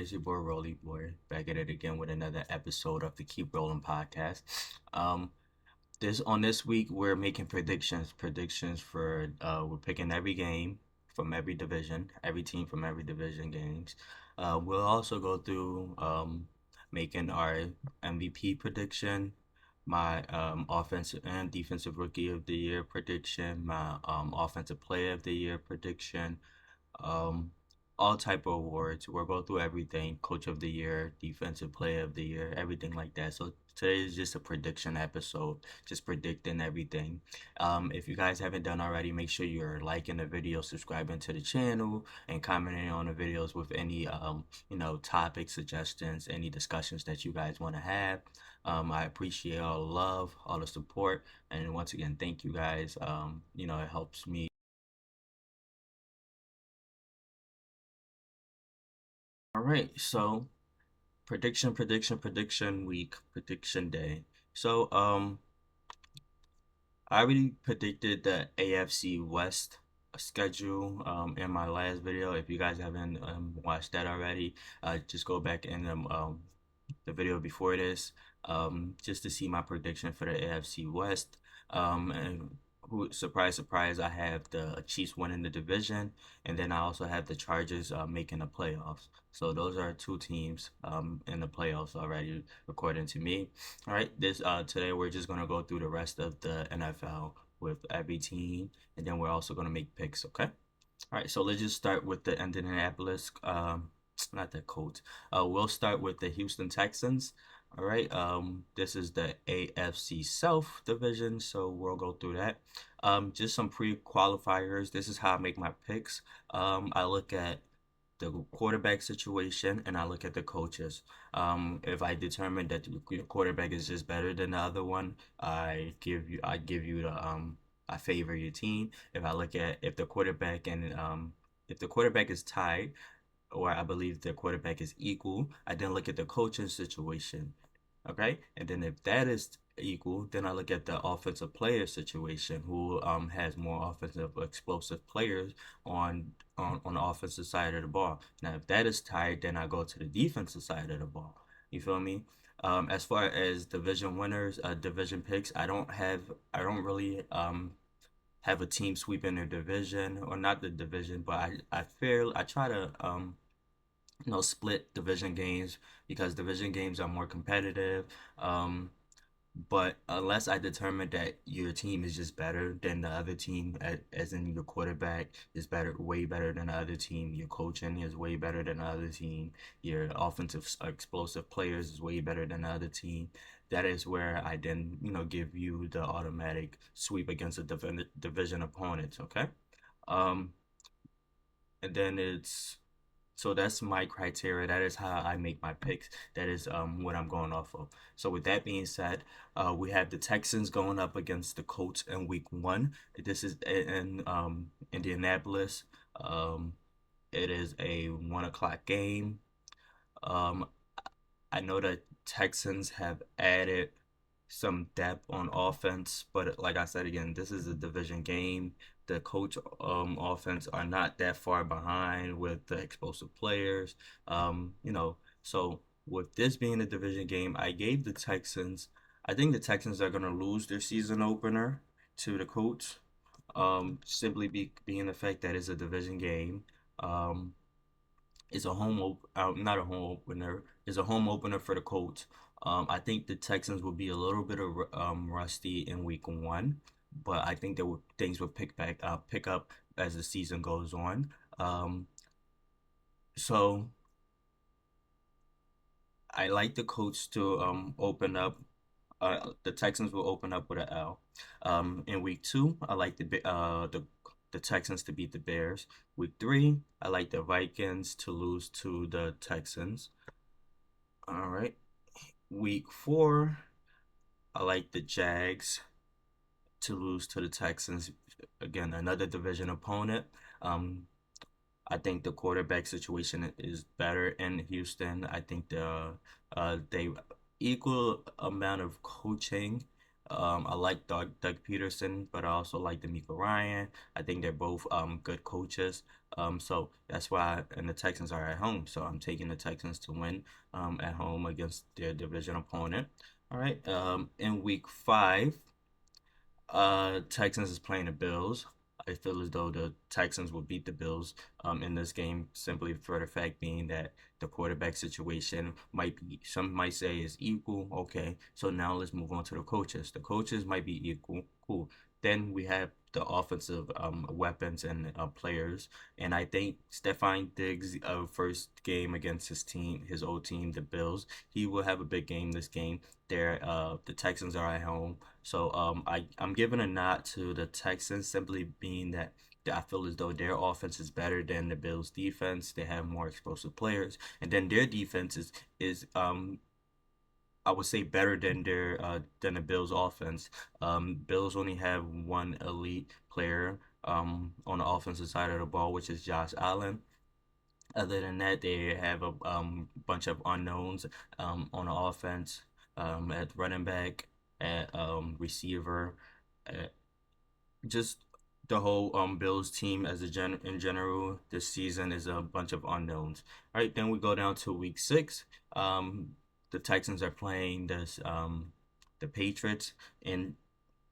It's your boy Rollieboy back at it again with another episode of the Keep Rolling podcast. Um, this week we're making predictions for we're picking every game from every division, every team from every division games. We'll also go through making our MVP prediction, my offensive and defensive rookie of the year prediction, my offensive player of the year prediction, um, all type of awards. We'll go through everything: coach of the year, defensive player of the year, everything like that. So today is just a prediction episode, just predicting everything. If you guys haven't done already, make sure you're liking the video, subscribing to the channel, and commenting on the videos with any topic suggestions, any discussions that you guys want to have. I appreciate all the love, all the support, and once again, thank you guys. It helps me. All right, so prediction week, prediction day. So, I already predicted the AFC West schedule in my last video. If you guys haven't watched that already, just go back in the video before this, just to see my prediction for the AFC West. And who, surprise, surprise, I have the Chiefs winning the division, and then I also have the Chargers making the playoffs. So those are two teams in the playoffs already, according to me. All right, this today we're just gonna go through the rest of the NFL with every team, and then we're also gonna make picks. Okay. All right, so let's just start with the Indianapolis, not the Colts. We'll start with the Houston Texans. All right, this is the AFC South division, so we'll go through that. Just some pre-qualifiers. This is how I make my picks. I look at the quarterback situation and I look at the coaches. If I determine that the quarterback is just better than the other one, I give you the I favor your team. If the quarterback and if the quarterback is tied, or I believe the quarterback is equal, I then look at the coaching situation. Okay, and then if that is equal, then I look at the offensive player situation, who has more offensive explosive players on the offensive side of the ball. Now, if that is tied, then I go to the defensive side of the ball. You feel me? As far as division winners, division picks, I don't really have a team sweeping their division, or not the division, but I try to split division games because division games are more competitive. Um, but unless I determine that your team is just better than the other team, as in your quarterback is better, way better than the other team, your coaching is way better than the other team, your offensive explosive players is way better than the other team, that is where I then, give you the automatic sweep against the division opponents, okay? Um, and then so that's my criteria. That is how I make my picks. That is what I'm going off of. So with that being said, we have the Texans going up against the Colts in week 1. This is in Indianapolis. Um, it is a 1 o'clock game. Um, I know that Texans have added some depth on offense, but like I said again, this is a division game. The coach offense are not that far behind with the explosive players. So with this being a division game, I gave the Texans. I think the Texans are gonna lose their season opener to the Colts. Being the fact that it's a division game. Um, it's a not a home opener. It's a home opener for the Colts. I think the Texans will be a little bit of rusty in week 1, but I think things will pick up as the season goes on. Um, so I like the Colts to open up. The Texans will open up with an L. In week 2, I like the Texans to beat the Bears. Week 3, I like the Vikings to lose to the Texans. All right. Week 4, I like the Jags to lose to the Texans. Again, another division opponent. Um, I think the quarterback situation is better in Houston. I think they equal amount of coaching. I like Doug Peterson, but I also like D'Amico Ryan. I think they're both good coaches. So that's why, and the Texans are at home. So I'm taking the Texans to win at home against their division opponent. All right. In week 5, Texans is playing the Bills. I feel as though the Texans will beat the Bills in this game simply for the fact being that the quarterback situation might be, some might say is equal. Okay, so now let's move on to the coaches. The coaches might be equal. Cool. Then we have the offensive weapons and players, and I think Stephon Diggs' first game against his team, his old team, the Bills, he will have a big game this game. The Texans are at home. So I'm giving a nod to the Texans simply being that I feel as though their offense is better than the Bills' defense. They have more explosive players, and then their defense is I would say better than the Bills' offense. Bills only have one elite player on the offensive side of the ball, which is Josh Allen. Other than that, they have a bunch of unknowns on the offense, at running back, at receiver, at just the whole Bills team as a in general this season is a bunch of unknowns. All right, then we go down to week 6. Um, the Texans are playing the Patriots in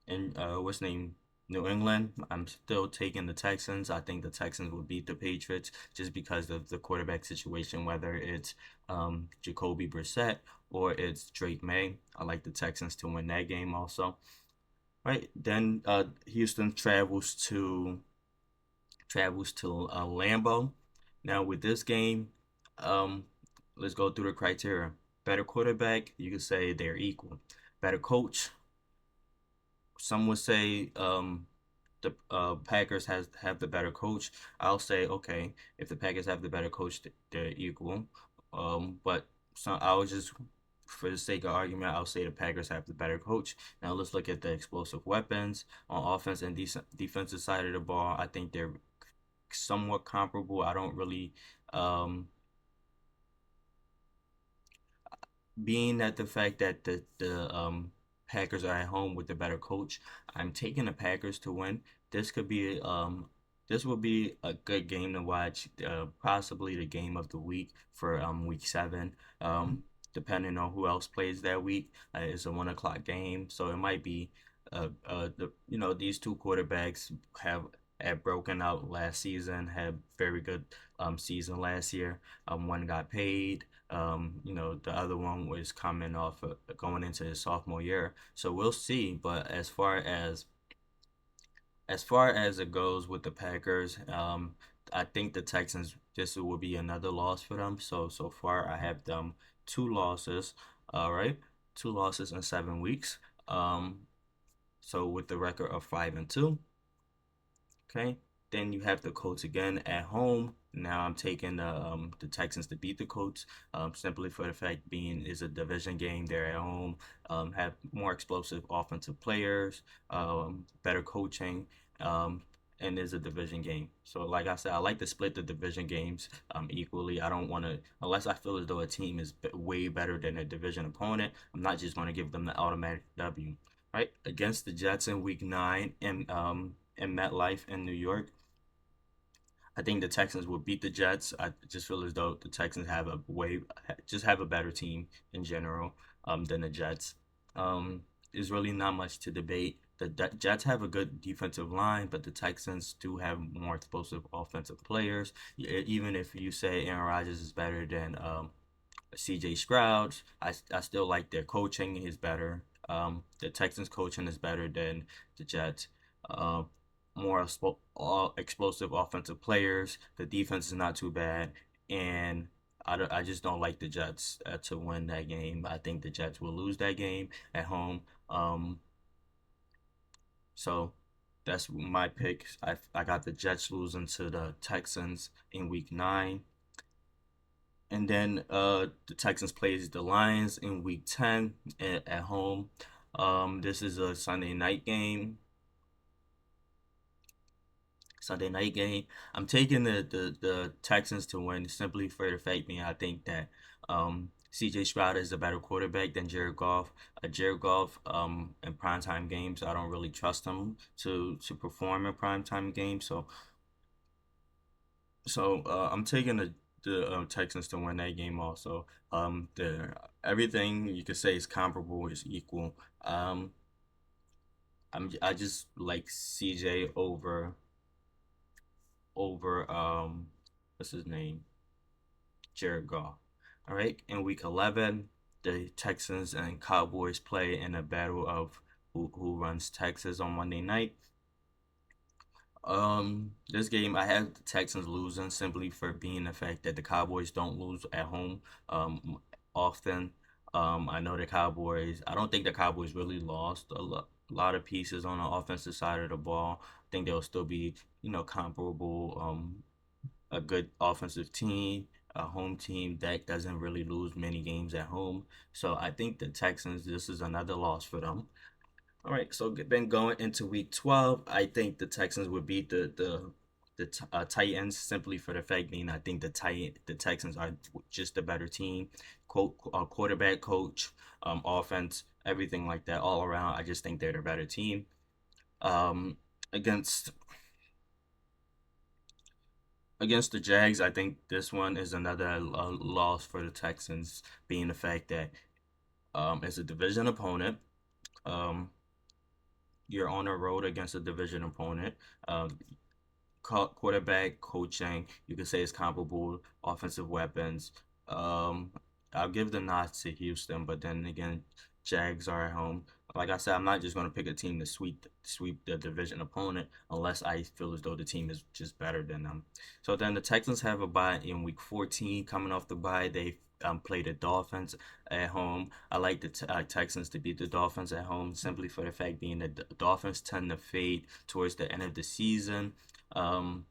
what's the name, New England. I'm still taking the Texans. I think the Texans will beat the Patriots just because of the quarterback situation, whether it's Jacoby Brissett or it's Drake May. I like the Texans to win that game also. Right then, Houston travels to Lambeau. Now with this game, um, let's go through the criteria. Better quarterback, you could say they're equal. Better coach, some would say the Packers has have the better coach. I'll say okay, if the Packers have the better coach, they're equal. But so I was just for the sake of argument, I'll say the Packers have the better coach. Now let's look at the explosive weapons on offense and defensive side of the ball. I think they're somewhat comparable. I don't really um being that the fact that the Packers are at home with the better coach, I'm taking the Packers to win. This could be this will be a good game to watch, possibly the game of the week for week 7. Depending on who else plays that week, it's a 1 o'clock game, so it might be these two quarterbacks have broken out last season, had very good season last year. One got paid. The other one was coming off going into his sophomore year. So we'll see. But as far as it goes with the Packers, I think the Texans, this will be another loss for them. So far I have them 2 losses. All right, 2 losses in 7 weeks. Um, so with the record of 5-2. Okay. Then you have the Colts again at home. Now I'm taking the Texans to beat the Colts, simply for the fact being is a division game. They're at home, have more explosive offensive players, better coaching, um, and is a division game. So like I said, I like to split the division games equally. I don't want to, unless I feel as though a team is way better than a division opponent, I'm not just going to give them the automatic W. Right, against the Jets in Week 9 in MetLife in New York. I think the Texans will beat the Jets. I just feel as though the Texans have a better team in general than the Jets. There's really not much to debate. The Jets have a good defensive line, but the Texans do have more explosive offensive players. Even if you say Aaron Rodgers is better than CJ Stroud. I still like their coaching is better. The Texans coaching is better than the Jets. Uh, more explosive offensive players. The defense is not too bad, and I just don't like the Jets to win that game. I think the Jets will lose that game at home. So that's my pick. I got the Jets losing to the Texans in Week 9. And then the Texans plays the Lions in Week 10 at home. This is a Sunday night game. Sunday night game. I'm taking the Texans to win simply for the fact being I think that CJ Stroud is a better quarterback than Jared Goff. Jared Goff, in primetime games, I don't really trust him to perform in primetime games. So I'm taking the Texans to win that game also. The everything you could say is comparable, is equal. Um, I just like CJ over what's his name? Jared Goff. All right, in week 11, the Texans and Cowboys play in a battle of who runs Texas on Monday night. This game I have the Texans losing simply for being the fact that the Cowboys don't lose at home often. I know the Cowboys. I don't think the Cowboys really lost lot of pieces on the offensive side of the ball. I think they'll still be comparable. A good offensive team, a home team that doesn't really lose many games at home. So I think the Texans. This is another loss for them. All right, so then going into week 12, I think the Texans would beat the Titans simply for the fact being I think the Texans are just a better team, quarterback, coach, offense, everything like that all around. I just think they're the better team. Um, against against the Jags, I think this one is another loss for the Texans, being the fact that it's a division opponent. Um, you're on the road against a division opponent. Um, Quarterback coaching, you could say is comparable. Offensive weapons. Um, I'll give the nod to Houston, but then again, Jags are at home. Like I said, I'm not just going to pick a team to sweep the division opponent unless I feel as though the team is just better than them. So then the Texans have a bye in week 14. Coming off the bye, they play the Dolphins at home. I like the Texans to beat the Dolphins at home simply for the fact being that the Dolphins tend to fade towards the end of the season. Um,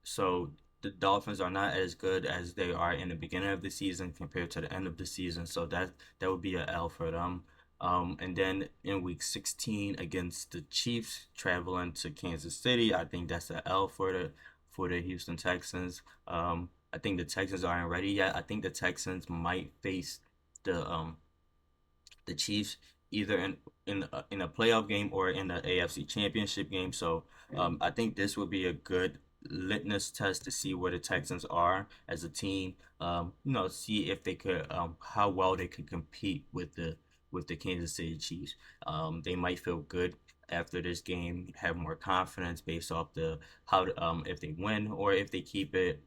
so the Dolphins are not as good as they are in the beginning of the season compared to the end of the season. So that would be an L for them. And then in week 16 against the Chiefs traveling to Kansas City, I think that's an L for the Houston Texans. I think the Texans aren't ready yet. I think the Texans might face the the Chiefs either in a playoff game or in the AFC Championship game. So I think this would be a good litmus test to see where the Texans are as a team. See if they could how well they could compete with the Kansas City Chiefs. They might feel good after this game, have more confidence based off the if they win or if they keep it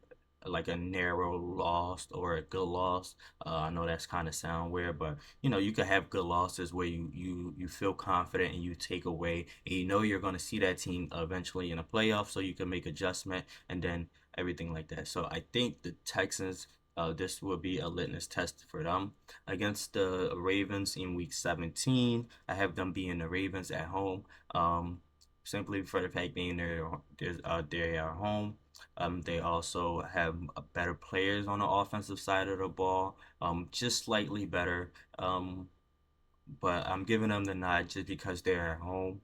like a narrow loss or a good loss. I know that's kind of sound weird, but you could have good losses where you feel confident and you take away and you're going to see that team eventually in a playoff, so you can make adjustment and then everything like that. So I think the Texans, this will be a litmus test for them against the Ravens in week 17. I have them being the Ravens at home. Simply for the fact being they are home. They also have better players on the offensive side of the ball, just slightly better. But I'm giving them the nod just because they're at home,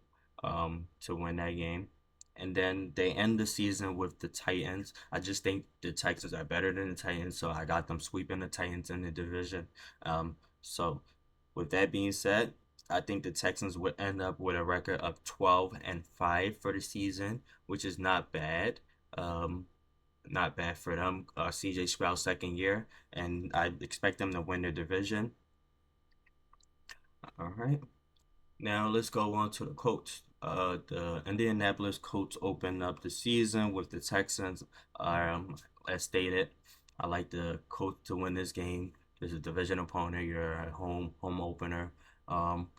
to win that game. And then they end the season with the Titans. I just think the Texans are better than the Titans, so I got them sweeping the Titans in the division. So with that being said, I think the Texans would end up with a record of 12-5 for the season, which is not bad. Um, not bad for them. CJ Stroud's second year, and I expect them to win the division. All right. Now let's go on to the Colts. The Indianapolis Colts opened up the season with the Texans. As stated, I like the Colts to win this game. There's a division opponent. You're at home opener. Um,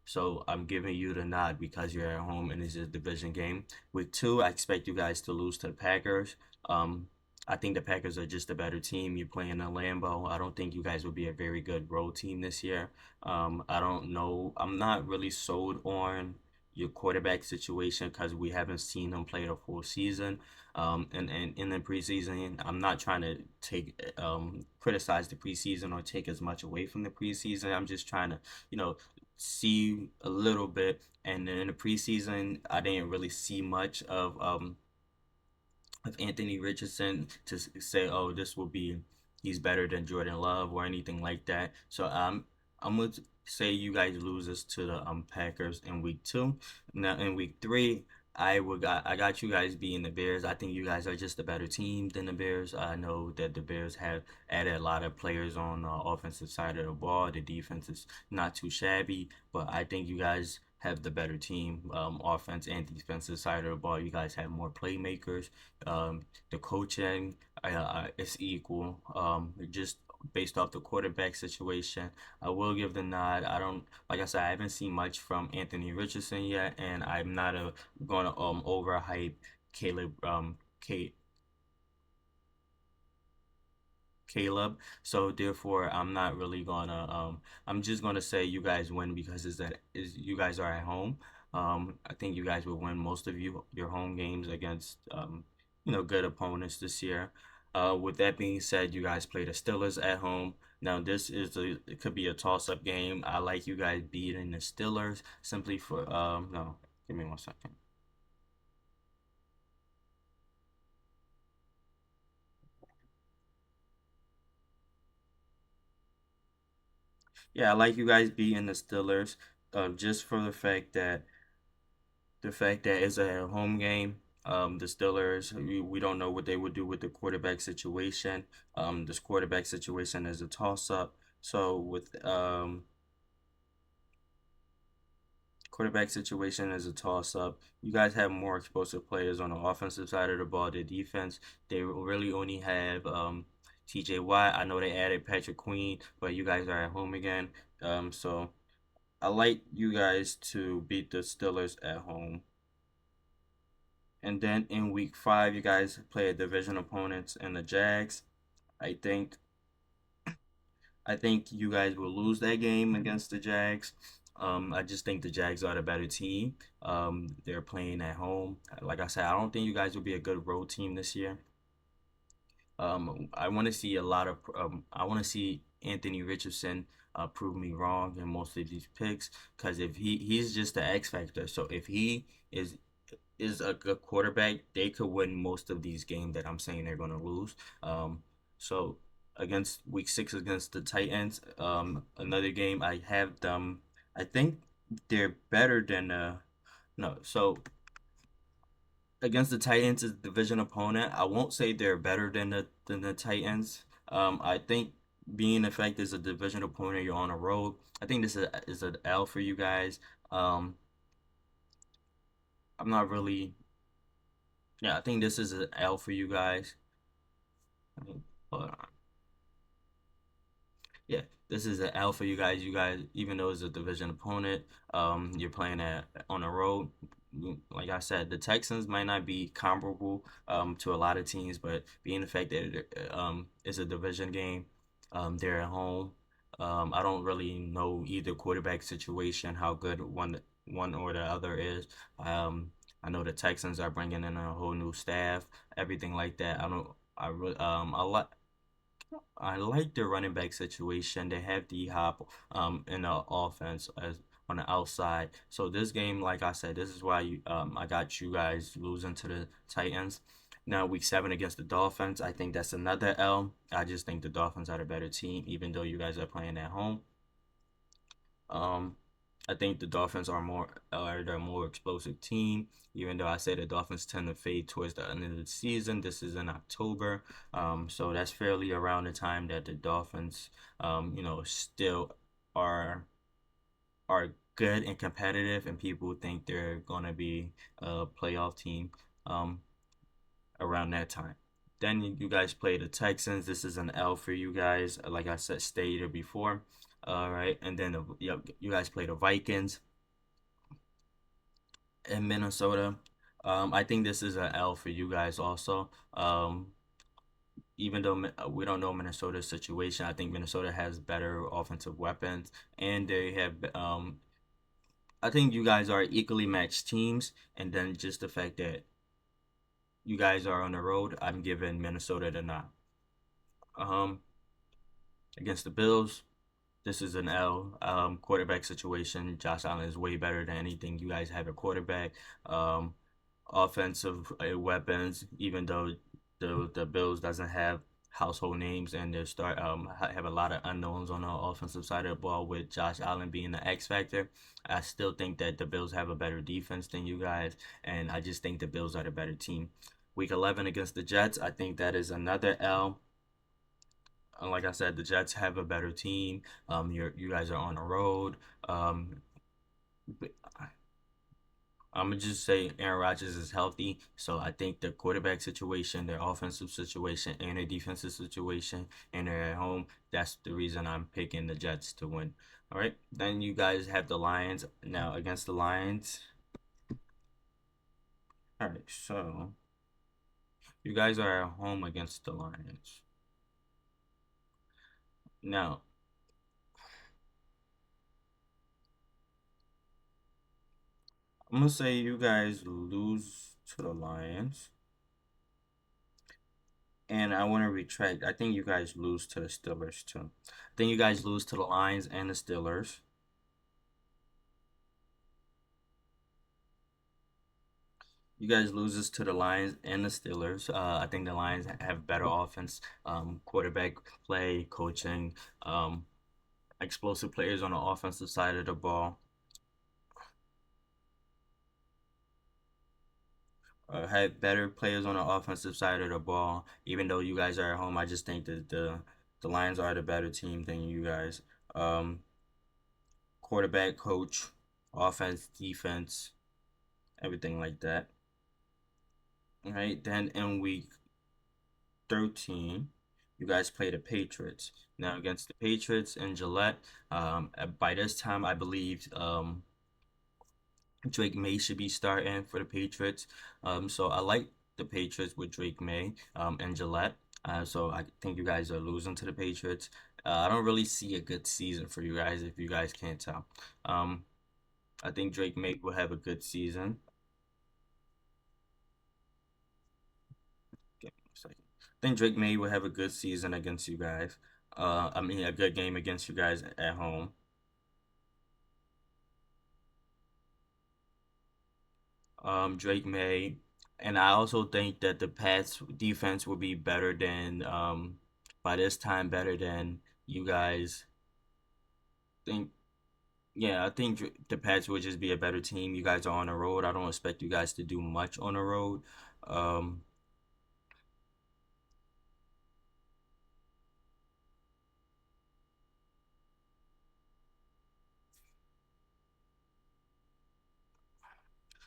so I'm giving you the nod because you're at home and it's a division game. Week two, I expect you guys to lose to the Packers. Um, I think the Packers are just a better team. You're playing in Lambeau. I don't think you guys will be a very good road team this year. I don't know. I'm not really sold on your quarterback situation because we haven't seen him play the full season. And in the preseason, I'm not trying to take criticize the preseason or take as much away from the preseason. I'm just trying to, you know, see a little bit. And then in the preseason, I didn't really see much of Anthony Richardson to say, oh, this will be he's better than Jordan Love or anything like that. So I'm gonna say you guys lose this to the Packers in week two. Now in week three, I got you guys beating the Bears. I think you guys are just a better team than the Bears. I know that the Bears have added a lot of players on the offensive side of the ball. The defense is not too shabby, but I think you guys have the better team, offense and defensive side of the ball. You guys have more playmakers. The coaching is equal. Just based off the quarterback situation, I will give the nod. I don't, like I said, I haven't seen much from Anthony Richardson yet, and I'm not gonna overhype Caleb Caleb. So therefore, I'm not really gonna. I'm just gonna say you guys win because is you guys are at home. I think you guys will win most of your home games against good opponents this year. With that being said, you guys play the Steelers at home. Now it could be a toss up game. I like you guys beating the Steelers simply for no. Give me 1 second. Yeah, I like you guys beating the Steelers, just for the fact that it's a home game. The Steelers, we don't know what they would do with the quarterback situation. This quarterback situation is a toss up. So with quarterback situation is a toss up. You guys have more explosive players on the offensive side of the ball. The defense, they really only have TJ Watt. I know they added Patrick Queen, but you guys are at home again. So I like you guys to beat the Steelers at home. And then in week five, you guys play a division opponents and the Jags. I think I think you guys will lose that game against the Jags. I just think the Jags are the better team. They're playing at home. Like I said, I don't think you guys will be a good road team this year. I want to see a lot of. I want to see Anthony Richardson prove me wrong in most of these picks because if he's just the X factor. So if he is a good quarterback, they could win most of these games that I'm saying they're going to lose. So against week six against the Titans, another game I have them. I think they're better than no. So against the Titans, is division opponent. I won't say they're better than the Titans. I think being the fact is a division opponent, you're on a road. I think this is an L for you guys. Um, I'm not really. Yeah, I think this is an L for you guys. I mean, hold on. Yeah, this is an L for you guys. You guys, even though it's a division opponent, you're playing at on the road. Like I said, the Texans might not be comparable to a lot of teams, but being the fact that it's a division game, they're at home. I don't really know either quarterback situation, how good one or the other is. I know the Texans are bringing in a whole new staff, everything like that. I don't. I really I like their running back situation. They have D Hop in the offense as on the outside. So this game, like I said, this is why I got you guys losing to the Titans. Now week seven against the Dolphins, I think that's another L. I just think the Dolphins are the better team, even though you guys are playing at home. Um, I think the Dolphins are the more explosive team. Even though I say the Dolphins tend to fade towards the end of the season, this is in October, so that's fairly around the time that the Dolphins, still are are good and competitive, and people think they're gonna be a playoff team um, around that time. Then you guys play the Texans. This is an L for you guys, like I said stated before. All right, and then you guys play the Vikings in Minnesota. I think this is an L for you guys also. Even though we don't know Minnesota's situation, I think Minnesota has better offensive weapons, and they have. I think you guys are equally matched teams, and then just the fact that you guys are on the road, I'm giving Minnesota the nod. Um, against the Bills, this is an L. Quarterback situation. Josh Allen is way better than anything you guys have a quarterback. Offensive weapons, even though the Bills doesn't have household names, and they start have a lot of unknowns on the offensive side of the ball with Josh Allen being the X factor. I still think that the Bills have a better defense than you guys, and I just think the Bills are the better team. Week 11 against the Jets, I think that is another L. Like I said, the Jets have a better team. You guys are on the road. Um, I'm gonna just say Aaron Rodgers is healthy, so I think the quarterback situation, their offensive situation, and their defensive situation, and they're at home. That's the reason I'm picking the Jets to win. All right, then you guys have the Lions now against the Lions. All right, so you guys are at home against the Lions. Now, I'm gonna say you guys lose to the Lions, and I want to retract. I think you guys lose to the Steelers too. I think you guys lose to the Lions and the Steelers. You guys loses to the Lions and the Steelers. I think the Lions have better offense, quarterback play, coaching, explosive players on the offensive side of the ball. Have better players on the offensive side of the ball. Even though you guys are at home, I just think that the Lions are the better team than you guys. Um, Quarterback, coach, offense, defense, everything like that. All right. Then in week 13, you guys play the Patriots. Now against the Patriots in Gillette, by this time I believe Drake May should be starting for the Patriots. So I like the Patriots with Drake May and Gillette. So I think you guys are losing to the Patriots. I don't really see a good season for you guys if you guys can't tell. Um, I think Drake May will have a good season. Give me a second. I think Drake May will have a good season against you guys. I mean, a good game against you guys at home. Drake May, and I also think that the Pats defense will be better than by this time better than you guys think. Yeah, I think the Pats will just be a better team. You guys are on the road. I don't expect you guys to do much on the road. Um,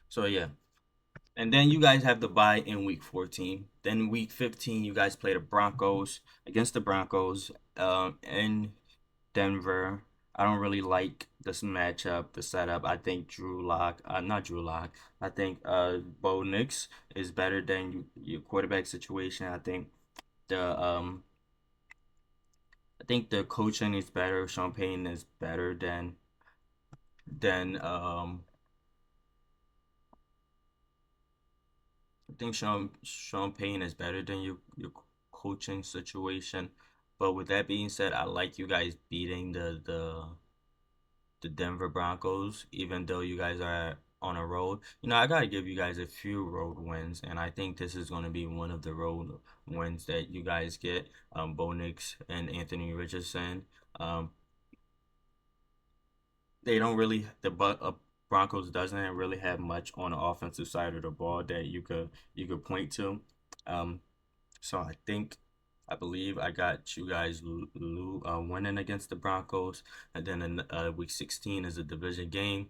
so yeah. And then you guys have the bye in week 14. Then week 15, you guys play the Broncos against the Broncos in Denver. I don't really like this matchup, the setup. I think not Drew Lock. I think Bo Nix is better than your quarterback situation. The um I think the coaching is better. Sean Payton is better than I think Sean Payton is better than your coaching situation. But with that being said, I like you guys beating the Denver Broncos, even though you guys are on a road. I gotta give you guys a few road wins, and I think this is gonna be one of the road wins that you guys get. Bo Nix and Anthony Richardson. Um, they don't really Broncos doesn't really have much on the offensive side of the ball that you could point to. Um, so I believe I got you guys winning against the Broncos, and then in week 16 is a division game.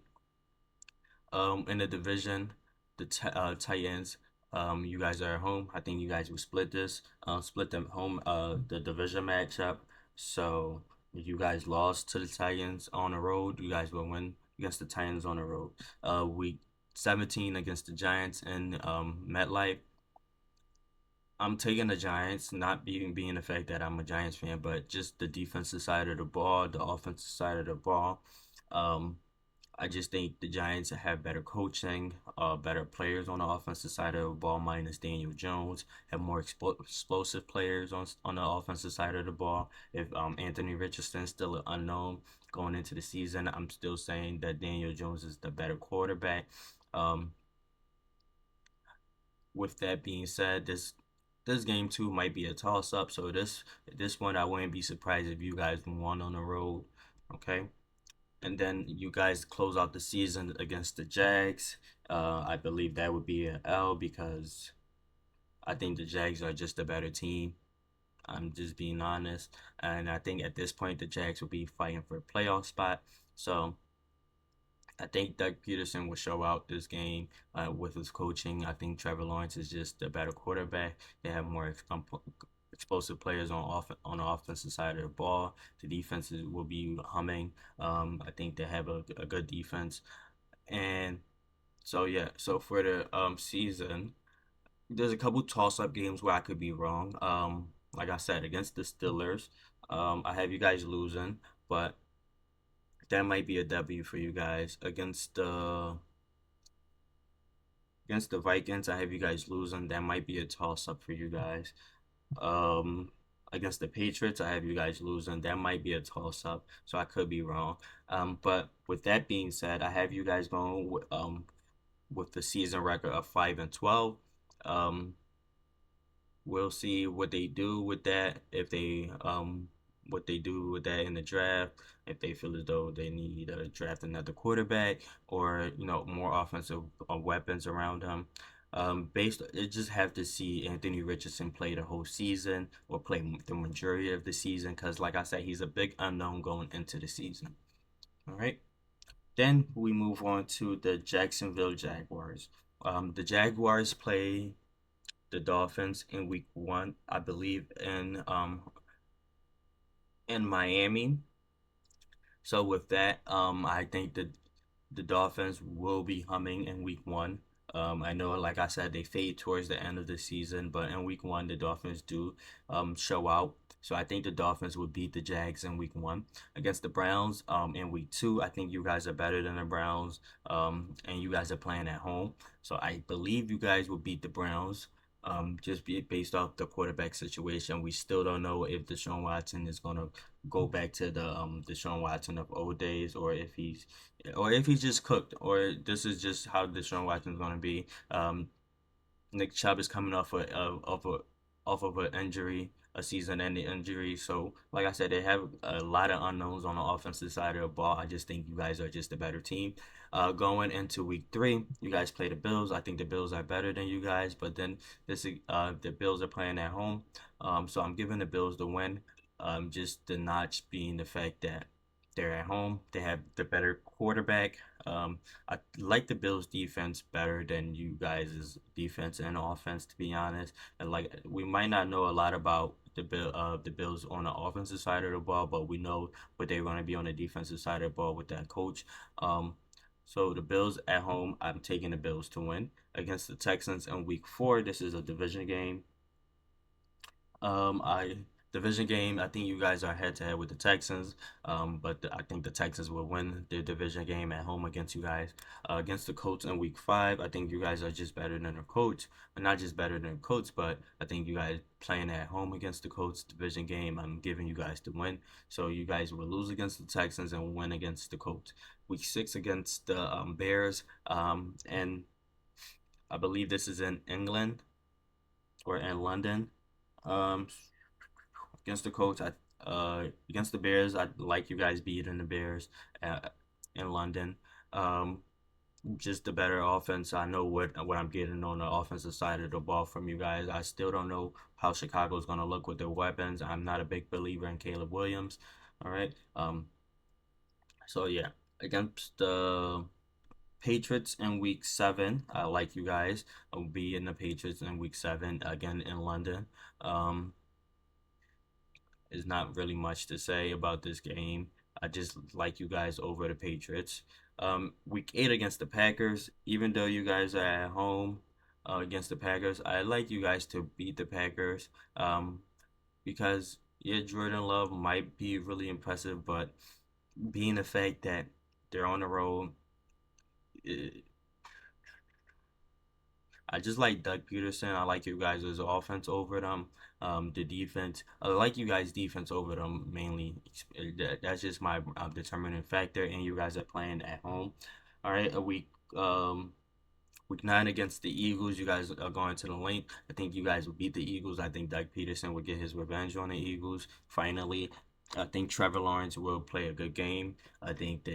In the division, the Titans. You guys are at home. I think you guys will split this. Split them home. The division matchup. So if you guys lost to the Titans on the road, you guys will win against the Titans on the road. Week 17 against the Giants in MetLife. I'm taking the Giants, not being the fact that I'm a Giants fan, but just the defensive side of the ball, the offensive side of the ball. Um, I just think the Giants have better coaching, better players on the offensive side of the ball, minus Daniel Jones. Have more explosive players on the offensive side of the ball. If Anthony Richardson still an unknown going into the season, I'm still saying that Daniel Jones is the better quarterback. Um, with that being said, this this game too might be a toss up. So this one I wouldn't be surprised if you guys won on the road. Okay. And then you guys close out the season against the Jags. I believe that would be an L because I think the Jags are just a better team. I'm just being honest. And I think at this point, the Jags will be fighting for a playoff spot. So I think Doug Peterson will show out this game with his coaching. I think Trevor Lawrence is just a better quarterback. They have more explosive players on the offensive side of the ball. The defenses will be humming. I think they have a good defense. And so yeah, so for the season, there's a couple toss-up games where I could be wrong. Like I said, against the Steelers, I have you guys losing, but that might be a W for you guys. Against the Vikings, I have you guys losing. That might be a toss-up for you guys. Um, Against the Patriots, I have you guys losing. That might be a toss-up, so I could be wrong. But with that being said, I have you guys going with the season record of 5-12. Um, We'll see what they do with that. If they what they do with that in the draft. If they feel as though they need to draft another quarterback or more offensive weapons around him. Based, it just have to see Anthony Richardson play the whole season or play the majority of the season because, like I said, he's a big unknown going into the season. All right. Then we move on to the Jacksonville Jaguars. The Jaguars play the Dolphins in week one, I believe, in Miami. So with that, I think that the Dolphins will be humming in week one. I know, like I said, they fade towards the end of the season, but in week one, the Dolphins do show out. So I think the Dolphins will beat the Jags in week one against the Browns. In week two, I think you guys are better than the Browns, and you guys are playing at home. So I believe you guys will beat the Browns. Based off the quarterback situation, we still don't know if Deshaun Watson is gonna go back to the Deshaun Watson of old days, or if he's just cooked, or this is just how Deshaun Watson's gonna be. Nick Chubb is coming off of an injury, a season-ending injury. So, like I said, they have a lot of unknowns on the offensive side of the ball. I just think you guys are just a better team. Going into week three, you guys play the Bills. I think the Bills are better than you guys, but then the Bills are playing at home. So I'm giving the Bills the win. Just the notch being the fact that they're at home. They have the better quarterback. I like the Bills defense better than you guys' defense and offense, to be honest. And like we might not know a lot about the Bills on the offensive side of the ball, but we know what they're going to be on the defensive side of the ball with that coach. Um, so the Bills at home, I'm taking the Bills to win against the Texans in week four. This is a division game. I Division game. I think you guys are head to head with the Texans. I think the Texans will win their division game at home against you guys. Against the Colts in Week 5, I think you guys are just better than the Colts. Not just better than the Colts, but I think you guys playing at home against the Colts division game. I'm giving you guys the win. So you guys will lose against the Texans and win against the Colts. Week 6 against the Bears. And I believe this is in England or in London. Um, Against the Colts, against the Bears, I like you guys beating the Bears uh, in London. Um, just the better offense. I know what I'm getting on the offensive side of the ball from you guys. I still don't know how Chicago's gonna look with their weapons. I'm not a big believer in Caleb Williams. All right. So yeah, against the Patriots in week 7, I like you guys. I'll be in the Patriots in week 7 again in London. Um, There's not really much to say about this game. I just like you guys over the Patriots. Week 8 against the Packers, even though you guys are at home against the Packers, I like you guys to beat the Packers because, yeah, Jordan Love might be really impressive, but being the fact that they're on the road, eh, I just like Doug Peterson. I like you guys' offense over them. The defense, I like you guys' defense over them mainly. That's just my determining factor. And you guys are playing at home. All right, week Week 9 against the Eagles, you guys are going to the link. I think you guys will beat the Eagles. I think Doug Peterson will get his revenge on the Eagles finally. I think Trevor Lawrence will play a good game. I think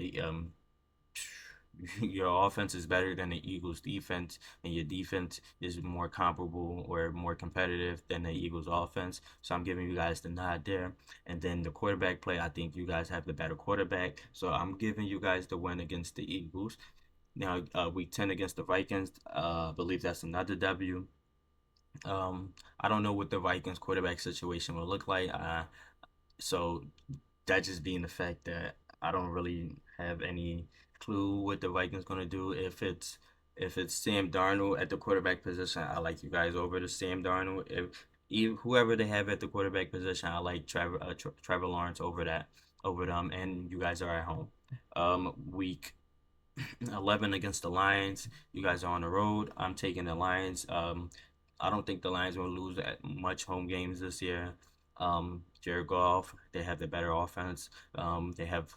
your offense is better than the Eagles' defense, and your defense is more comparable or more competitive than the Eagles' offense. So I'm giving you guys the nod there. And then the quarterback play, I think you guys have the better quarterback. So I'm giving you guys the win against the Eagles. Now, week 10 against the Vikings, I believe that's another W. I don't know what the Vikings quarterback situation will look like. So that just being the fact that I don't really have any clue what the Vikings gonna do. If it's Sam Darnold at the quarterback position, I like you guys over the Sam Darnold. If whoever they have at the quarterback position, I like Trevor Lawrence over them, and you guys are at home. Week 11 against the Lions. You guys are on the road. I'm taking the Lions. I don't think the Lions will lose at much home games this year. Jared Goff, they have the better offense. They have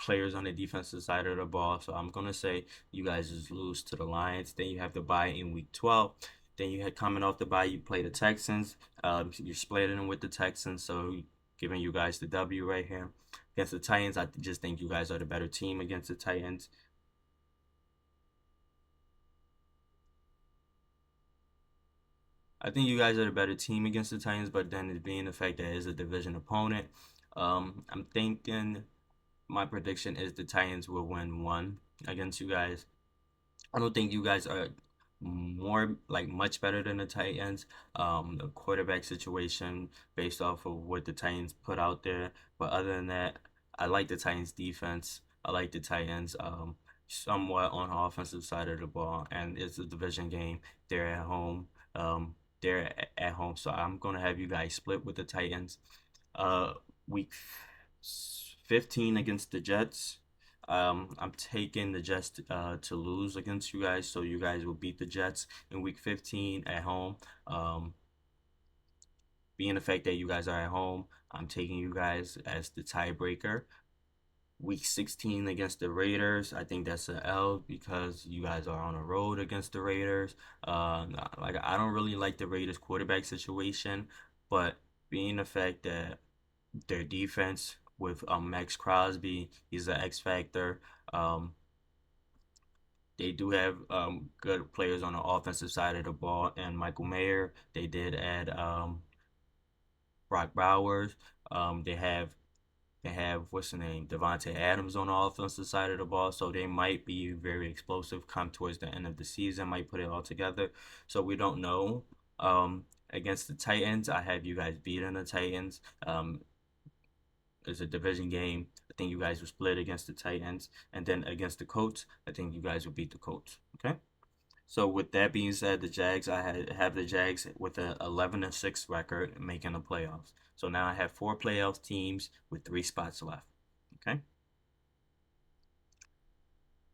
players on the defensive side of the ball. So I'm gonna say you guys just lose to the Lions. Then you have the bye in week 12. Then you had coming off the bye, you play the Texans. You're splitting with the Texans, so giving you guys the W right here. Against the Titans, I just think you guys are the better team against the Titans. I think you guys are the better team against the Titans, but then it being the fact that it's a division opponent, I'm thinking my prediction is the Titans will win one against you guys. I don't think you guys are more like much better than the Titans. The quarterback situation based off of what the Titans put out there. But other than that, I like the Titans defense. I like the Titans somewhat on the offensive side of the ball, and it's a division game. They're at home. They're at home, so I'm gonna have you guys split with the Titans. Uh, week 15 against the Jets. I'm taking the Jets to lose against you guys, so you guys will beat the Jets in week 15 at home. Um, being the fact that you guys are at home, I'm taking you guys as the tiebreaker. Week 16 against the Raiders, I think that's an L because you guys are on a road against the Raiders. Like I don't really like the Raiders quarterback situation, but being the fact that their defense with Max Crosby, he's an X factor. Um, they do have good players on the offensive side of the ball, and Michael Mayer. They did add Brock Bowers. They have what's the name, Devontae Adams on the offensive side of the ball, so they might be very explosive come towards the end of the season. Might put it all together, so we don't know. Against the Titans, I have you guys beating the Titans. It's a division game. I think you guys will split against the Titans, and then against the Colts, I think you guys will beat the Colts. Okay. So with that being said, the Jags, have the Jags with a 11-6 record making the playoffs. So now I have four playoff teams with three spots left. Okay.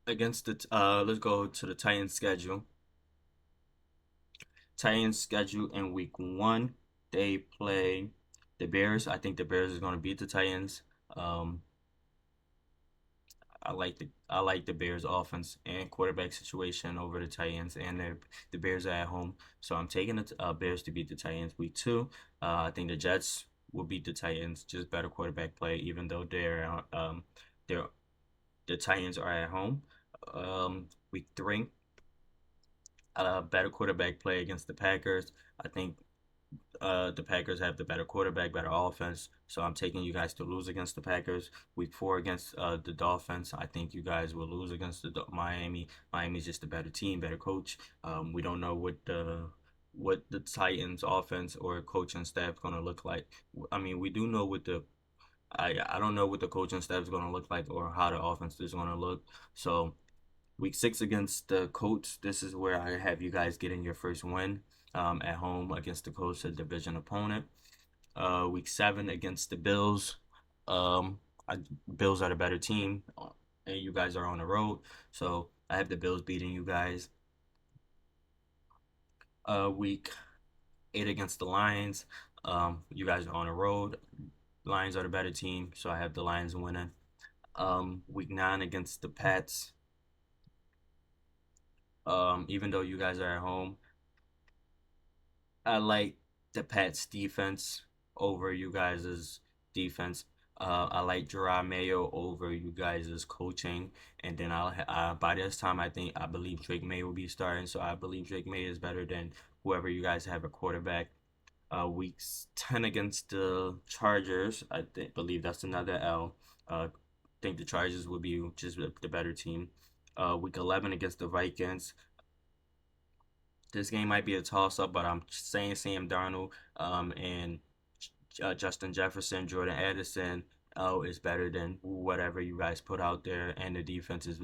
Against let's go to the Titans schedule. Titans schedule in week 1, they play the Bears. I think the Bears is going to beat the Titans. Um, I like the Bears offense and quarterback situation over the Titans, and the Bears are at home, so I'm taking the Bears to beat the Titans. Week 2, I think the Jets will beat the Titans, just better quarterback play, even though they're the Titans are at home. Week 3, better quarterback play against the Packers. I think the Packers have the better quarterback, better offense. So I'm taking you guys to lose against the Packers. Week 4 against the Dolphins, I think you guys will lose against the Miami. Miami's just a better team, better coach. We don't know what the Titans offense or coaching staff gonna look like. I mean, we do know what the I don't know what the coaching staff is gonna look like or how the offense is gonna look. So week 6 against the Colts, this is where I have you guys getting your first win at home against the Colts, a division opponent. Week 7 against the Bills. Um, Bills are the better team, and you guys are on the road. So I have the Bills beating you guys. Week 8 against the Lions. You guys are on the road. Lions are the better team, so I have the Lions winning. Week 9 against the Pats. Even though you guys are at home, I like the Pats defense over you guys' defense. I like Gerard Mayo over you guys' coaching, and then by this time I believe Drake May will be starting. So I believe Drake May is better than whoever you guys have a quarterback. Weeks 10 against the Chargers, believe that's another L. Think the Chargers will be just the better team. Week 11 against the Vikings. This game might be a toss up, but I'm saying Sam Darnold and Justin Jefferson, Jordan Addison is better than whatever you guys put out there, and the defense is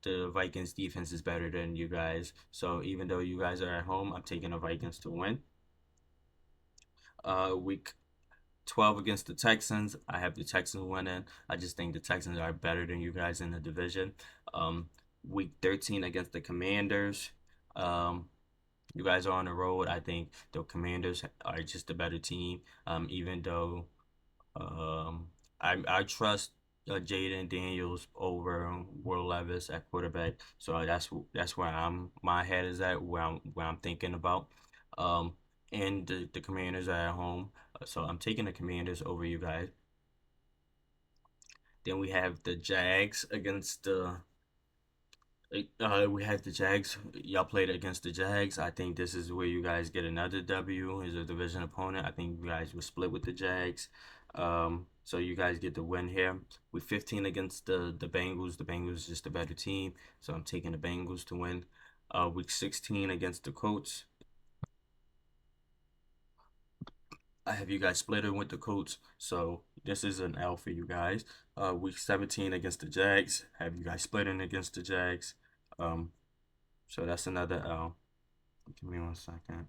the Vikings defense is better than you guys. So even though you guys are at home, I'm taking the Vikings to win. Week 12 against the Texans, I have the Texans winning. I just think the Texans are better than you guys in the division. Um, Week 13 against the Commanders. Um, you guys are on the road. I think the Commanders are just a better team. Even though um, I trust Jaden Daniels over Will Levis at quarterback. So that's where my head is at, where I'm thinking about. Um, and the Commanders are at home, so I'm taking the Commanders over you guys. Then we have the Jags against the we had the Jags. Y'all played against the Jags. I think this is where you guys get another W as a division opponent. I think you guys were split with the Jags. So you guys get the win here. With 15 against the Bengals. The Bengals is just a better team. So I'm taking the Bengals to win. Week 16 against the Colts. I have you guys splitting with the Colts. So this is an L for you guys. Week 17 against the Jags. Have you guys splitting against the Jags. Um, so that's another L. Give me 1 second.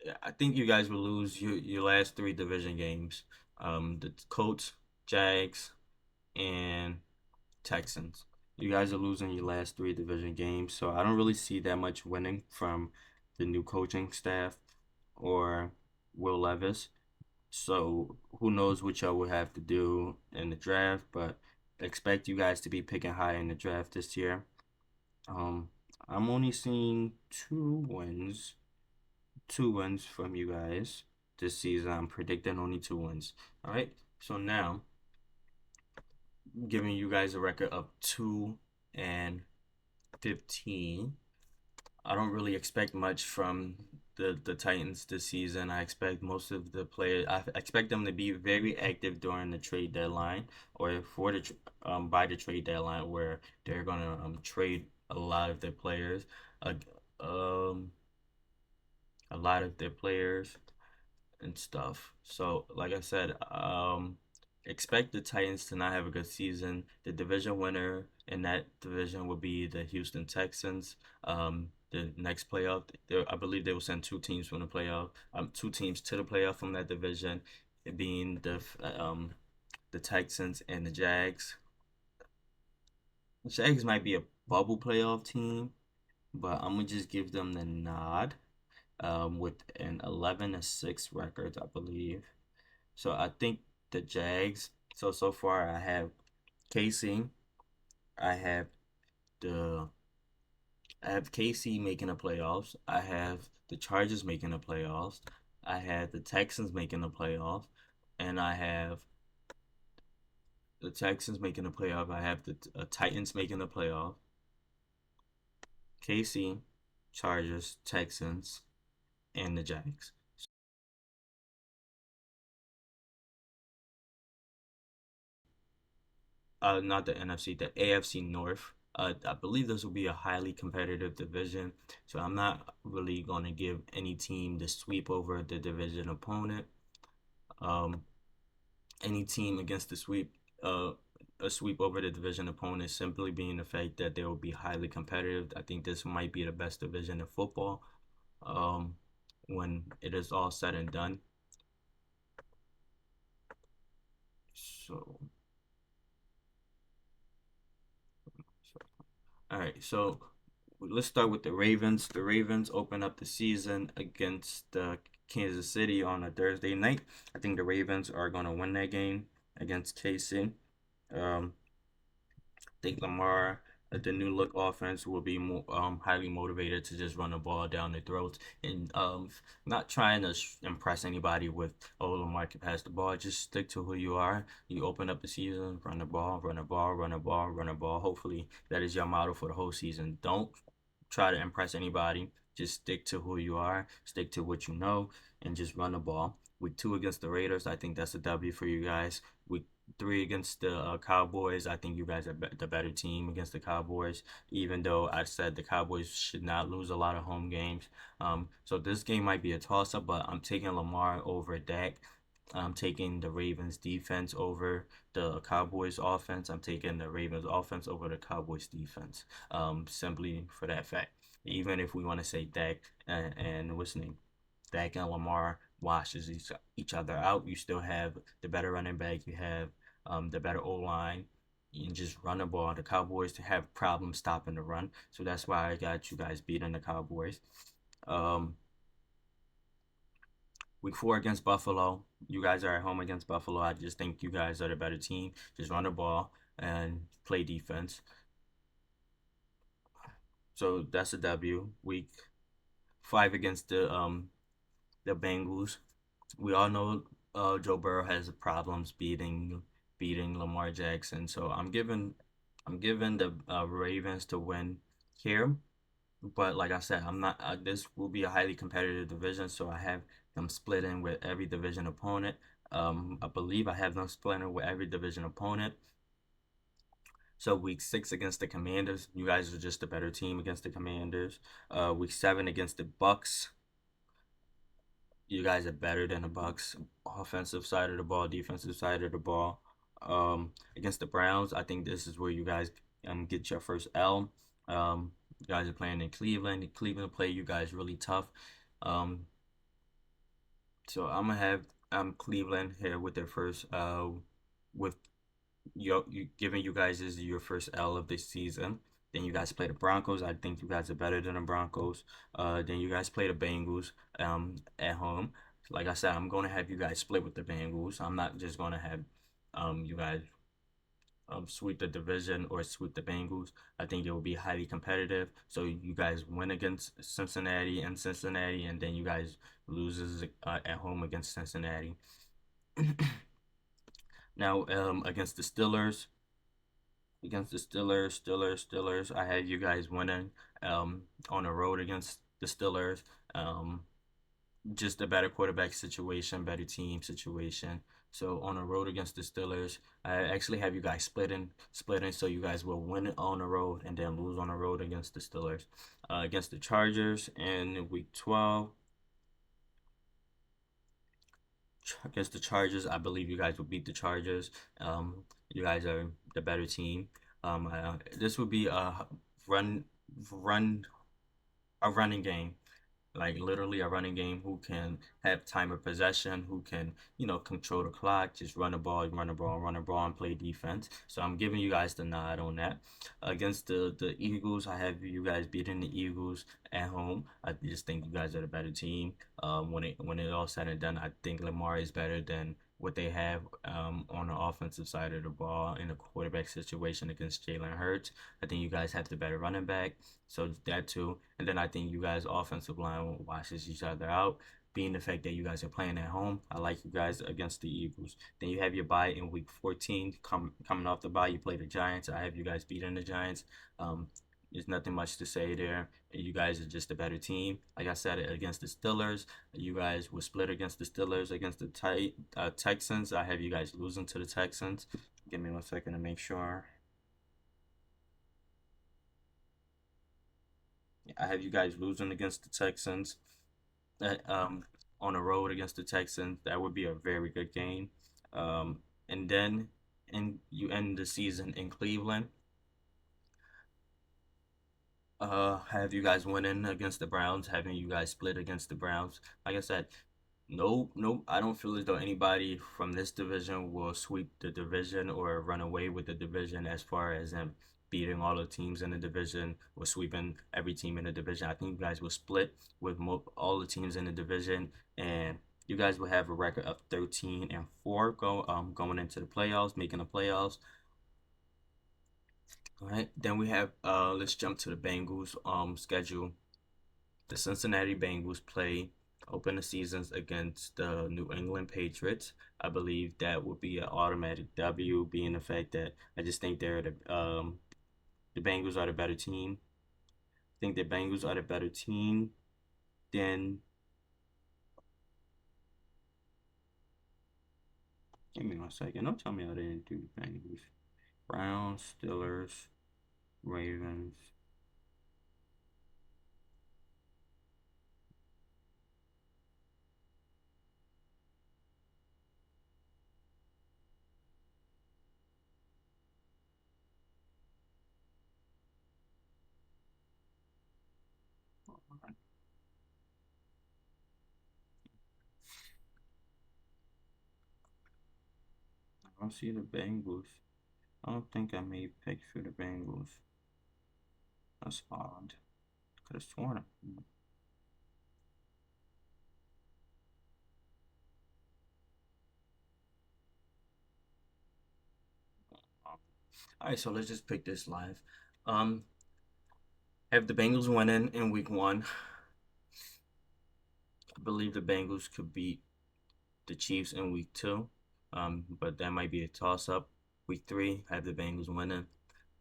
Yeah, I think you guys will lose your last three division games. The Colts, Jags, and Texans. You guys are losing your last three division games, so I don't really see that much winning from the new coaching staff or Will Levis. So who knows what y'all will have to do in the draft, but expect you guys to be picking high in the draft this year. Um, I'm only seeing two wins from you guys this season. I'm predicting only 2 wins. All right. So now, giving you guys a record of 2-15. I don't really expect much from the Titans this season. I expect most of the players. I expect them to be very active during the trade deadline, or for the by the trade deadline, where they're gonna trade a lot of their players. Uh, um, a lot of their players and stuff. So, like I said, expect the Titans to not have a good season. The division winner in that division will be the Houston Texans. The next playoff, I believe they will send two teams from the playoff, two teams to the playoff from that division, it being the Texans and the Jags. The Jags might be a bubble playoff team, but I'm gonna just give them the nod. With an 11-6 record, I believe. So I think the Jags. So far I have KC. I have the I have KC making the playoffs. I have the Chargers making the playoffs. I have the Texans making the playoff, and I have the Texans making the playoff. I have the Titans making the playoff. KC, Chargers, Texans, and the Jags. Not the NFC, the AFC North. I believe this will be a highly competitive division, so I'm not really going to give any team the sweep over the division opponent. Um, any team against the sweep, a sweep over the division opponent, simply being the fact that they will be highly competitive. I think this might be the best division in football. Um, when it is all said and done. So, all right, so let's start with the Ravens. The Ravens open up the season against the Kansas City on a Thursday night. I think the Ravens are going to win that game against KC. Um, think Lamar, the new look offense will be more highly motivated to just run the ball down their throats and not trying to impress anybody with, oh, Lamar can pass the ball. Just stick to who you are. You open up the season, run the ball, run the ball, run the ball, run the ball. Hopefully that is your motto for the whole season. Don't try to impress anybody. Just stick to who you are, stick to what you know, and just run the ball. Week 2 against the Raiders, I think that's a W for you guys. Week 3 against the Cowboys, I think you guys are the better team against the Cowboys, even though I said the Cowboys should not lose a lot of home games. So this game might be a toss up, but I'm taking Lamar over Dak. I'm taking the Ravens defense over the Cowboys offense. I'm taking the Ravens offense over the Cowboys defense. Simply for that fact. Even if we want to say Dak and what's his name, Dak and Lamar washes each other out, you still have the better running back. You have the better O line. You can just run the ball. The Cowboys to have problems stopping the run, so that's why I got you guys beating the Cowboys. Um, Week 4 against Buffalo. You guys are at home against Buffalo. I just think you guys are the better team. Just run the ball and play defense. So that's a W. Week 5 against the Bengals. We all know Joe Burrow has problems beating Lamar Jackson. So I'm giving the Ravens to win here. But like I said, I'm not. This will be a highly competitive division, so I have them splitting with every division opponent. I believe I have them splitting with every division opponent. So week 6 against the Commanders, you guys are just a better team against the Commanders. Week 7 against the Bucks, you guys are better than the Bucks. Offensive side of the ball, defensive side of the ball. Against the Browns, I think this is where you guys get your first L. You guys are playing in Cleveland. Cleveland play you guys really tough. Um, so I'm gonna have Cleveland here with their first with you giving you guys is your first L of this season. Then you guys play the Broncos. I think you guys are better than the Broncos. Then you guys play the Bengals at home. Like I said, I'm gonna have you guys split with the Bengals. I'm not just gonna have you guys sweep the division or sweep the Bengals. I think it will be highly competitive. So you guys win against Cincinnati and Cincinnati, and then you guys loses at home against Cincinnati. Now against the Steelers, Steelers. I had you guys winning on the road against the Steelers. Um, just a better quarterback situation, better team situation. So on the road against the Steelers, I actually have you guys splitting, so you guys will win on the road and then lose on the road against the Steelers. Against the Chargers in week 12, against the Chargers, I believe you guys will beat the Chargers. You guys are the better team. This would be run, run, a running game, like literally a running game who can have time of possession, who can, control the clock, just run the ball, run the ball, run the ball, and play defense. So I'm giving you guys the nod on that. Against the Eagles, I have you guys beating the Eagles at home. I just think you guys are the better team. When it all said and done, I think Lamar is better than what they have on the offensive side of the ball in the quarterback situation against Jalen Hurts. I think you guys have the better running back. So that too. And then I think you guys offensive line washes each other out. Being the fact that you guys are playing at home, I like you guys against the Eagles. Then you have your bye in week 14. Coming off the bye, you play the Giants. I have you guys beating the Giants. Um, there's nothing much to say there. You guys are just a better team. Like I said, against the Steelers, you guys were split against the Steelers. Against the Texans, I have you guys losing to the Texans. Give me 1 second to make sure. I have you guys losing against the Texans. That on the road against the Texans, that would be a very good game. And then you end the season in Cleveland. Have you guys winning against the Browns, having you guys split against the Browns. Like I said, no, I don't feel as though anybody from this division will sweep the division or run away with the division as far as beating all the teams in the division or sweeping every team in the division. I think you guys will split with all the teams in the division, and you guys will have a record of 13-4 going into the playoffs, making the playoffs. All right, then we have let's jump to the Bengals schedule. The Cincinnati Bengals play open the seasons against the New England Patriots. I believe that would be an automatic W, being the fact that I just think the Bengals are the better team. I think the Bengals are the better team. Then give me 1 second. Don't tell me I didn't do the Bengals. Browns, Steelers, Ravens. I don't see the Bengals. I don't think I made picks for the Bengals. That's odd. Could have sworn it. All right, so let's just pick this live. Um, have the Bengals winning in week one. I believe the Bengals could beat the Chiefs in week two. But that might be a toss up. Week three, have the Bengals winning.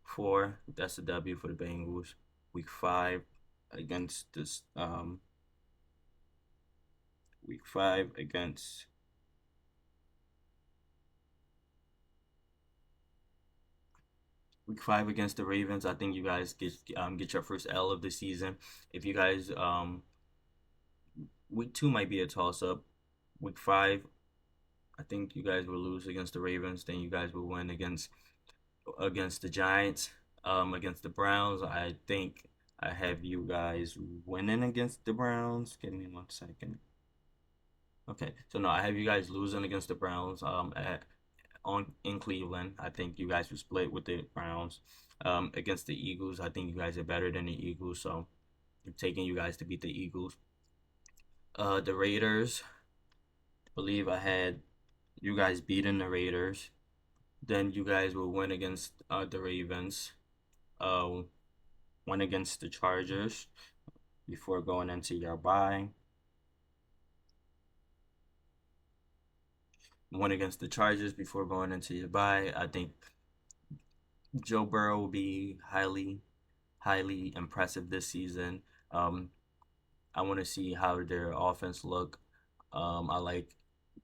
Four, that's a W for the Bengals. Week five against this week five against week five against the Ravens. I think you guys get your first L of the season. If you guys week two might be a toss up. Week five, I think you guys will lose against the Ravens. Then you guys will win against the Giants. Against the Browns, I think I have you guys winning against the Browns. Give me 1 second. Okay, so no, I have you guys losing against the Browns. On in Cleveland, I think you guys will split with the Browns. Against the Eagles, I think you guys are better than the Eagles, so I'm taking you guys to beat the Eagles. The Raiders, believe I had you guys beating the Raiders. Then you guys will win against the Ravens. Uh, win against the Chargers before going into your bye. Win against the Chargers before going into your bye. I think Joe Burrow will be highly impressive this season. Um, I want to see how their offense look. I like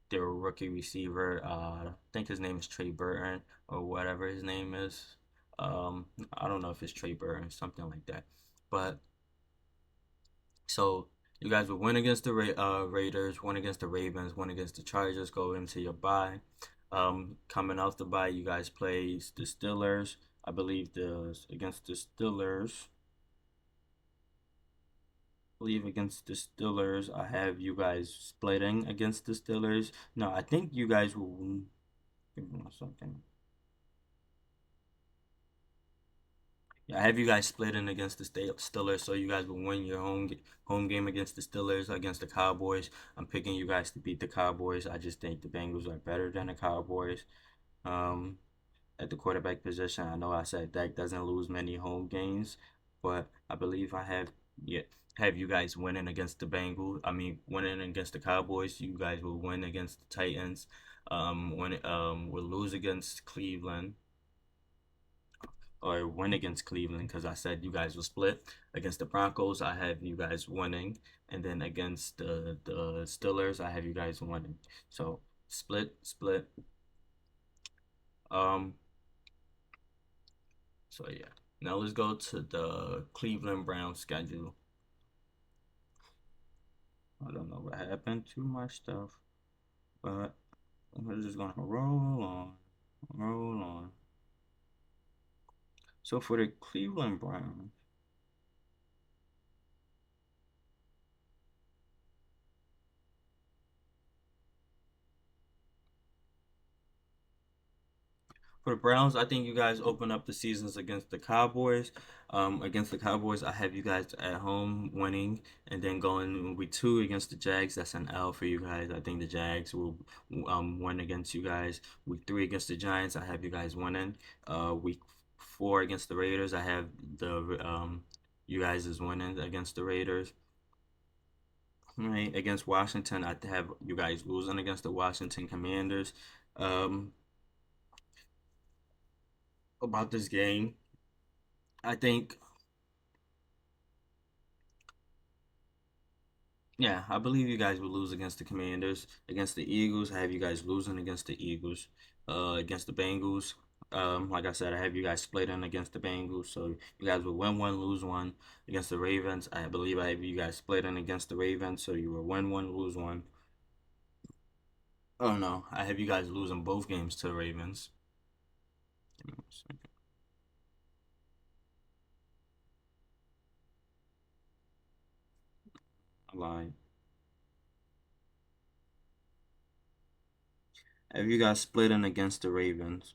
their rookie receiver. I think his name is Trey Burton or whatever his name is. I don't know if it's Trey Burton, something like that. But so you guys will win against the Raiders, win against the Ravens, win against the Chargers, go into your bye. Coming off the bye, you guys play the Steelers. I believe the against the Steelers. I believe against the Steelers, I have you guys splitting against the Steelers. No, I think you guys will. Give me 1 second. Yeah, I have you guys splitting against the Steelers, so you guys will win your home game against the Steelers, against the Cowboys. I'm picking you guys to beat the Cowboys. I just think the Bengals are better than the Cowboys. Um, at the quarterback position, I know I said Dak doesn't lose many home games, but I believe I have you guys winning against the Bengals. I mean, winning against the Cowboys. You guys will win against the Titans. Will lose against Cleveland or win against Cleveland because I said you guys will split. Against the Broncos, I have you guys winning, and then against the Steelers, I have you guys winning. So split, split. Um, so yeah. Now let's go to the Cleveland Browns schedule. I don't know what happened to my stuff, but we're just gonna roll on, roll on. So for the Cleveland Browns, For the Browns, I think you guys open up the seasons against the Cowboys. Against the Cowboys, I have you guys at home winning, and then going in week two against the Jags. That's an L for you guys. I think the Jags will win against you guys. Week three against the Giants, I have you guys winning. Week four against the Raiders, I have the you guys is winning against the Raiders. Right, against Washington, I have you guys losing against the Washington Commanders. Um, about this game, I think, yeah, I believe you guys will lose against the Commanders. Against the Eagles, I have you guys losing against the Eagles. Against the Bengals, like I said, I have you guys splitting against the Bengals. So you guys will win one, lose one. Against the Ravens, I believe I have you guys splitting against the Ravens. So you will win one, lose one. Oh no, I have you guys losing both games to the Ravens. Give me one second. I lied. Have you guys splitting against the Ravens?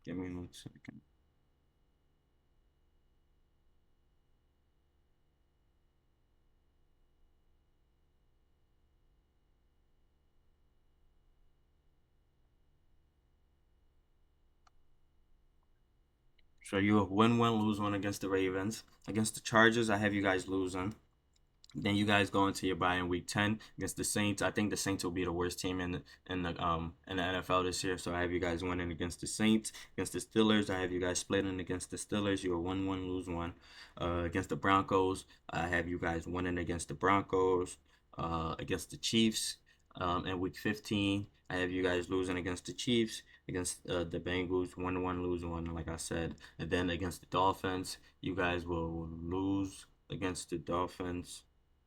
Give me one second. So you have win one, lose one against the Ravens. Against the Chargers, I have you guys losing. Then you guys go into your bye in week 10 against the Saints. I think the Saints will be the worst team in the NFL this year. So I have you guys winning against the Saints. Against the Steelers, I have you guys splitting against the Steelers. You are 1-1, lose one. Against the Broncos, I have you guys winning against the Broncos. Against the Chiefs, in week 15, I have you guys losing against the Chiefs. Against the Bengals, 1-1, lose one, like I said. And then against the Dolphins, you guys will lose against the Dolphins.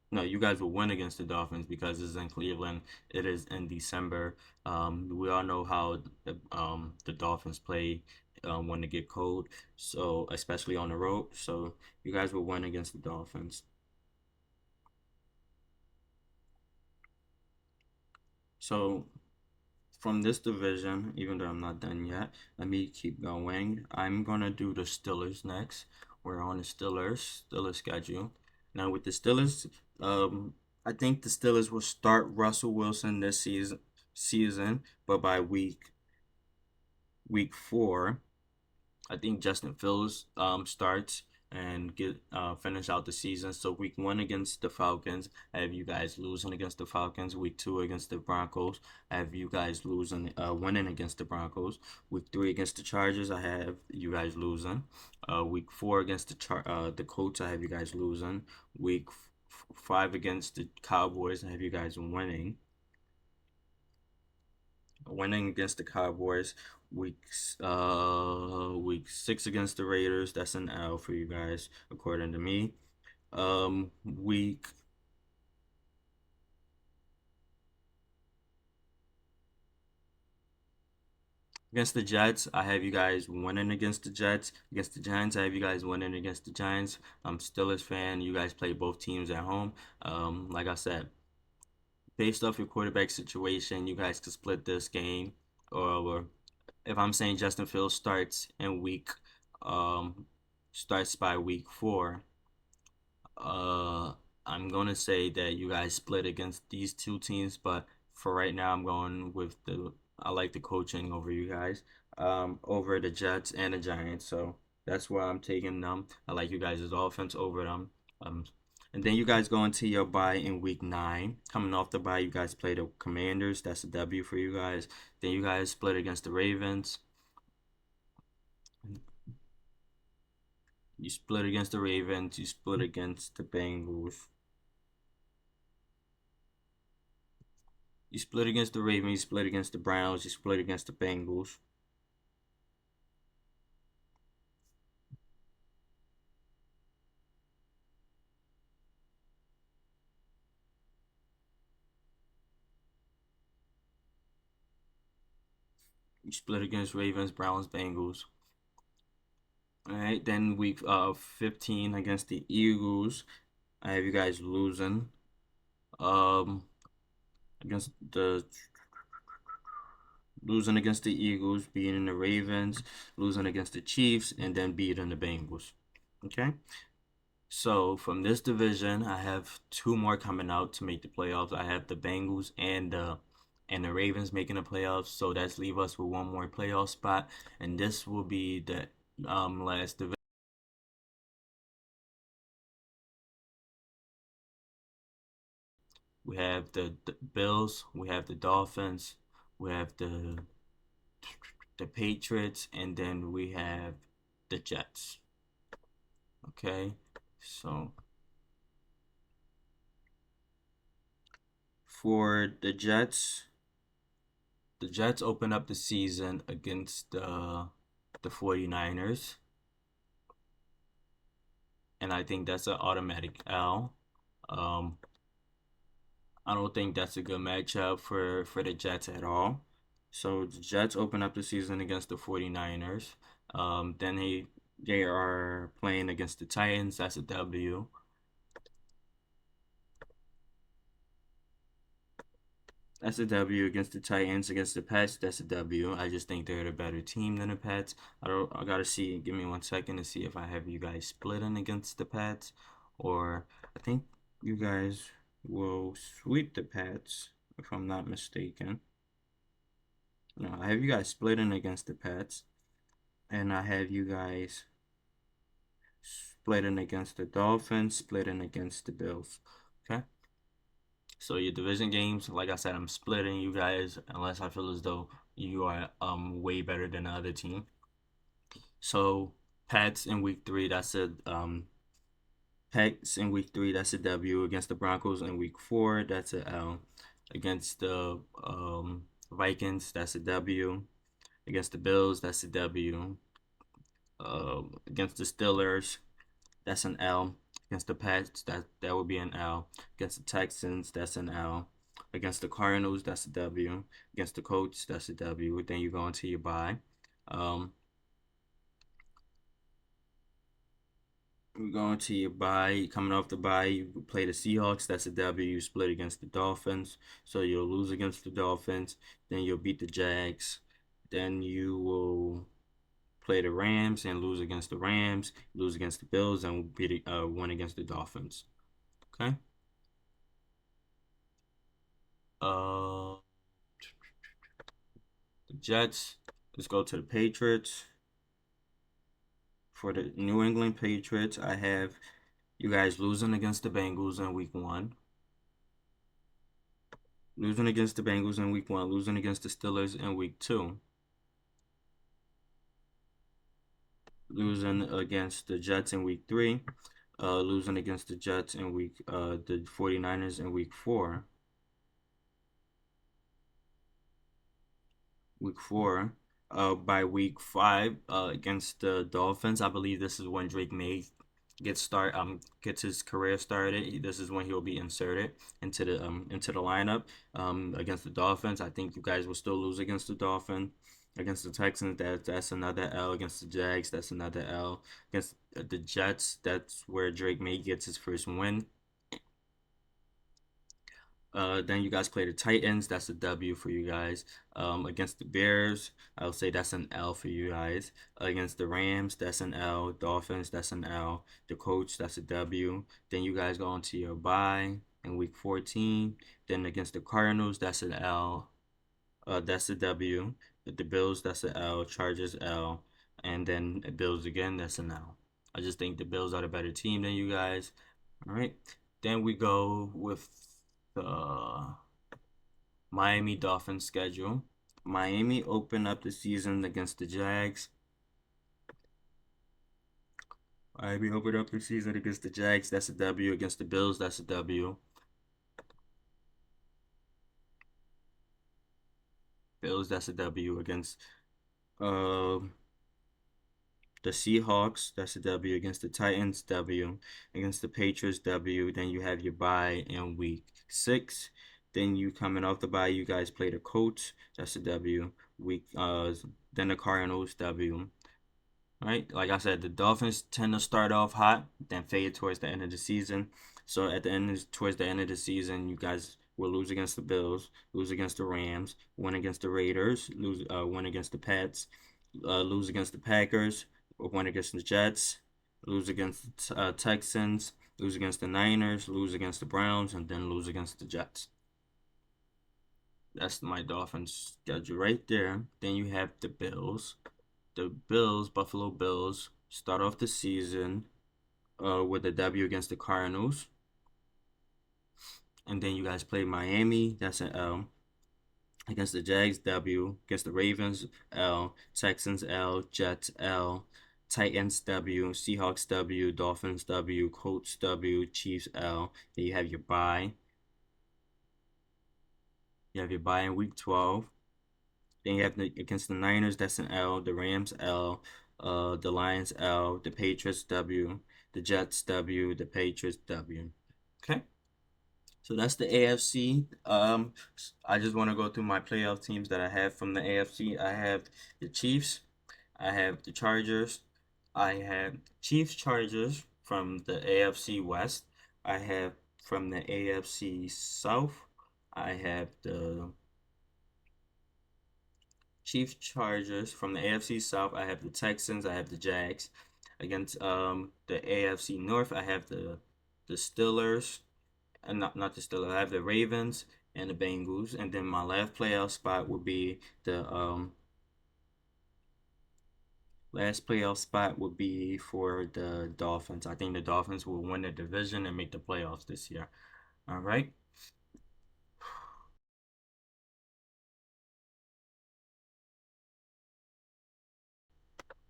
No, you guys will win against the Dolphins because this is in Cleveland. It is in December. We all know how the Dolphins play when they get cold, so especially on the road. So you guys will win against the Dolphins. So from this division, even though I'm not done yet, let me keep going. I'm gonna do the Steelers next. We're on the Steelers schedule. Now with the Steelers, I think the Steelers will start Russell Wilson this season, but by week four, I think Justin Fields starts and get finish out the season. So week one against the Falcons, I have you guys losing against the Falcons. Week two against the Broncos, I have you guys losing, winning against the Broncos. Week three against the Chargers, I have you guys losing. Week four against the Colts, I have you guys losing. Week five against the Cowboys, I have you guys winning against the Cowboys. Week six against the Raiders. That's an L for you guys, according to me. Week against the Jets, I have you guys winning against the Jets. Against the Giants, I have you guys winning against the Giants. I'm still a fan. You guys play both teams at home. Like I said, based off your quarterback situation, you guys could split this game, or if I'm saying Justin Fields um, starts by week four, uh, I'm gonna say that you guys split against these two teams, but for right now, I'm going with I like the coaching over you guys, over the Jets and the Giants. So that's why I'm taking them. I like you guys' offense over them. Um, and then you guys go into your bye in week 9. Coming off the bye, you guys play the Commanders. That's a W for you guys. Then you guys split against the Ravens. You split against the Ravens. You split against the Bengals. You split against the Ravens. You split against the Browns. You split against the Bengals. You split against Ravens, Browns, Bengals. All right. Then week 15 against the Eagles. I have you guys um against the losing against the Eagles, beating the Ravens, losing against the Chiefs, and then beating the Bengals. Okay. So from this division, I have two more coming out to make the playoffs. I have the Bengals and the Ravens making the playoffs. So that's leave us with one more playoff spot, and this will be the last division. We have the Bills, we have the Dolphins, we have the Patriots, and then we have the Jets. Okay, so for the Jets open up the season against the 49ers, and I think that's an automatic L. Um, I don't think that's a good matchup for the Jets at all. So the Jets open up the season against the 49ers. Then they are playing against the Titans. That's a W. That's a W against the Titans. Against the Pets, that's a W. I just think they're the better team than the Pets. I gotta see. Give me 1 second to see if I have you guys splitting against the Pets, or I think you guys will sweep the Pets if I'm not mistaken. No, I have you guys splitting against the Pets, and I have you guys splitting against the Dolphins, splitting against the Bills. Okay. So your division games, like I said, I'm splitting you guys unless I feel as though you are way better than the other team. So Pats in week three, that's a W against the Broncos in week four, that's a L. Against the Vikings, that's a W. Against the Bills, that's a W. Against the Steelers, that's an L. Against the Pats, that would be an L. Against the Texans, that's an L. Against the Cardinals, that's a W. Against the Colts, that's a W. Then you go into your bye. Um, we go into your bye. Coming off the bye, you play the Seahawks. That's a W. You split against the Dolphins, so you'll lose against the Dolphins. Then you'll beat the Jags. Then you will play the Rams and lose against the Rams. Lose against the Bills and win against the Dolphins. Okay. Uh, the Jets. Let's go to the Patriots. For the New England Patriots, I have you guys losing against the Bengals in week one. Losing against the Bengals in week one. Losing against the Steelers in week two. Losing against the Jets in week three. Losing against the Jets in the 49ers in week four. Week four. By week five, against the Dolphins, I believe this is when Drake May gets his career started. This is when he'll be inserted into the lineup. Against the Dolphins, I think you guys will still lose against the Dolphins. Against the Texans, that's another L. Against the Jags, that's another L. Against the Jets, that's where Drake May gets his first win. Then you guys play the Titans. That's a W for you guys. Against the Bears, I'll say that's an L for you guys. Against the Rams, that's an L. Dolphins, that's an L. The Colts, that's a W. Then you guys go into your bye in week 14. Then against the Cardinals, that's an L. That's a W. The Bills, that's an L. Chargers, L. And then the Bills again, that's an L. I just think the Bills are the better team than you guys. All right. Then we go with the Miami Dolphins schedule. Miami opened up the season against the Jags. Miami opened up the season against the Jags. That's a W. Against the Bills, that's a W. Bills, that's a W. Against uh, the Seahawks, that's a W. Against the Titans, W. Against the Patriots, W. Then you have your bye in week 6. Then you coming off the bye, you guys play the Colts. That's a W. Then the Cardinals, W. Right? Like I said, the Dolphins tend to start off hot, then fade towards the end of the season. So at the end, towards the end of the season, you guys will lose against the Bills, lose against the Rams, win against the Raiders, win against the Pats, lose against the Packers, win against the Jets, lose against Texans, lose against the Niners, lose against the Browns, and then lose against the Jets. That's my Dolphins schedule right there. Then you have the Bills. The Bills, Buffalo Bills, start off the season with a W against the Cardinals. And then you guys play Miami. That's an L. Against the Jags, W. Against the Ravens, L. Texans, L. Jets, L. Titans, W. Seahawks, W. Dolphins, W. Colts, W. Chiefs, L. Then you have your bye. You have your bye in week 12. Then you have against the Niners, that's an L. The Rams, L. The Lions, L. The Patriots, W. The Jets, W. The Patriots, W. Okay. So that's the AFC. I just want to go through my playoff teams that I have from the AFC. I have the Chiefs. I have the Chargers. I have Chiefs Chargers from the AFC West. I have from the AFC South. I have the Chiefs Chargers from the AFC South. I have the Texans. I have the Jags. Against the AFC North, I have the Steelers. And not the Steelers. I have the Ravens and the Bengals. And then my last playoff spot would be the last playoff spot would be for the Dolphins. I think the Dolphins will win the division and make the playoffs this year. All right.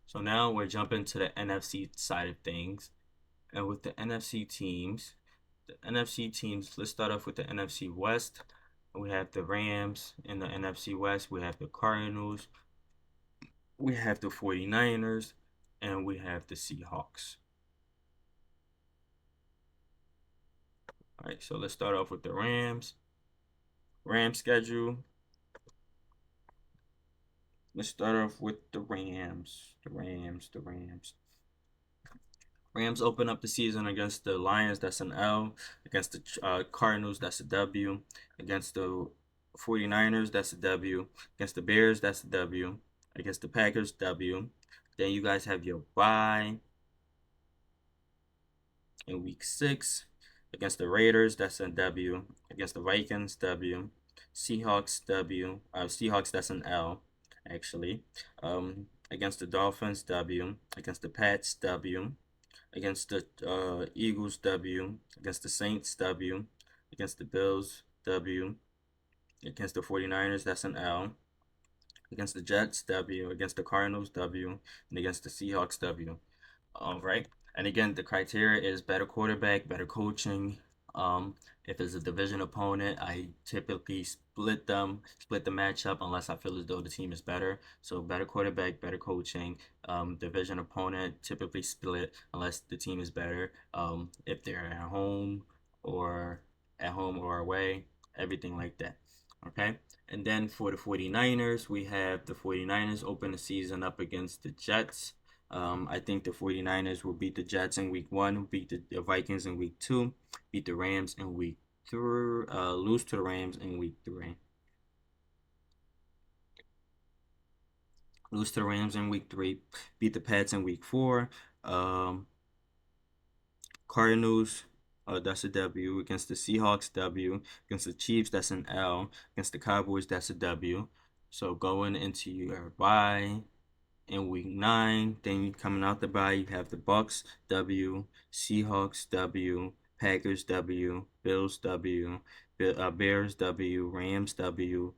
So now we're jumping to the NFC side of things. And with the NFC teams, let's start off with the NFC West. We have the Rams in the NFC West. We have the Cardinals. We have the 49ers. And we have the Seahawks. All right, so let's start off with the Rams. Rams schedule. Let's start off with the Rams. Rams open up the season against the Lions, that's an L. Against the Cardinals, that's a W. Against the 49ers, that's a W. Against the Bears, that's a W. Against the Packers, W. Then you guys have your bye in week 6. Against the Raiders, that's a W. Against the Vikings, W. Seahawks, W. Seahawks, that's an L, actually. Against the Dolphins, W. Against the Pats, W. Against the Eagles, W. Against the Saints, W. Against the Bills, W. Against the 49ers, that's an L. Against the Jets, W. Against the Cardinals, W. And against the Seahawks, W. All right. And again, the criteria is better quarterback, better coaching. If it's a division opponent, I typically split the matchup unless I feel as though the team is better. So better quarterback, better coaching. Division opponent typically split unless the team is better. If they're or at home or away, everything like that. Okay. And then for the 49ers, we have the 49ers open the season up against the Jets. I think the 49ers will beat the Jets in week 1, beat the Vikings in week 2, beat the Rams in week 3, lose to the Rams in week 3. Lose to the Rams in week 3, beat the Pats in week 4. Cardinals, that's a W. Against the Seahawks, W. Against the Chiefs, that's an L. Against the Cowboys, that's a W. So going into your bye in week 9, then coming out the bye, you have the Bucks, W. Seahawks, W. Packers, W. Bills, W. Bears, W. Rams, W.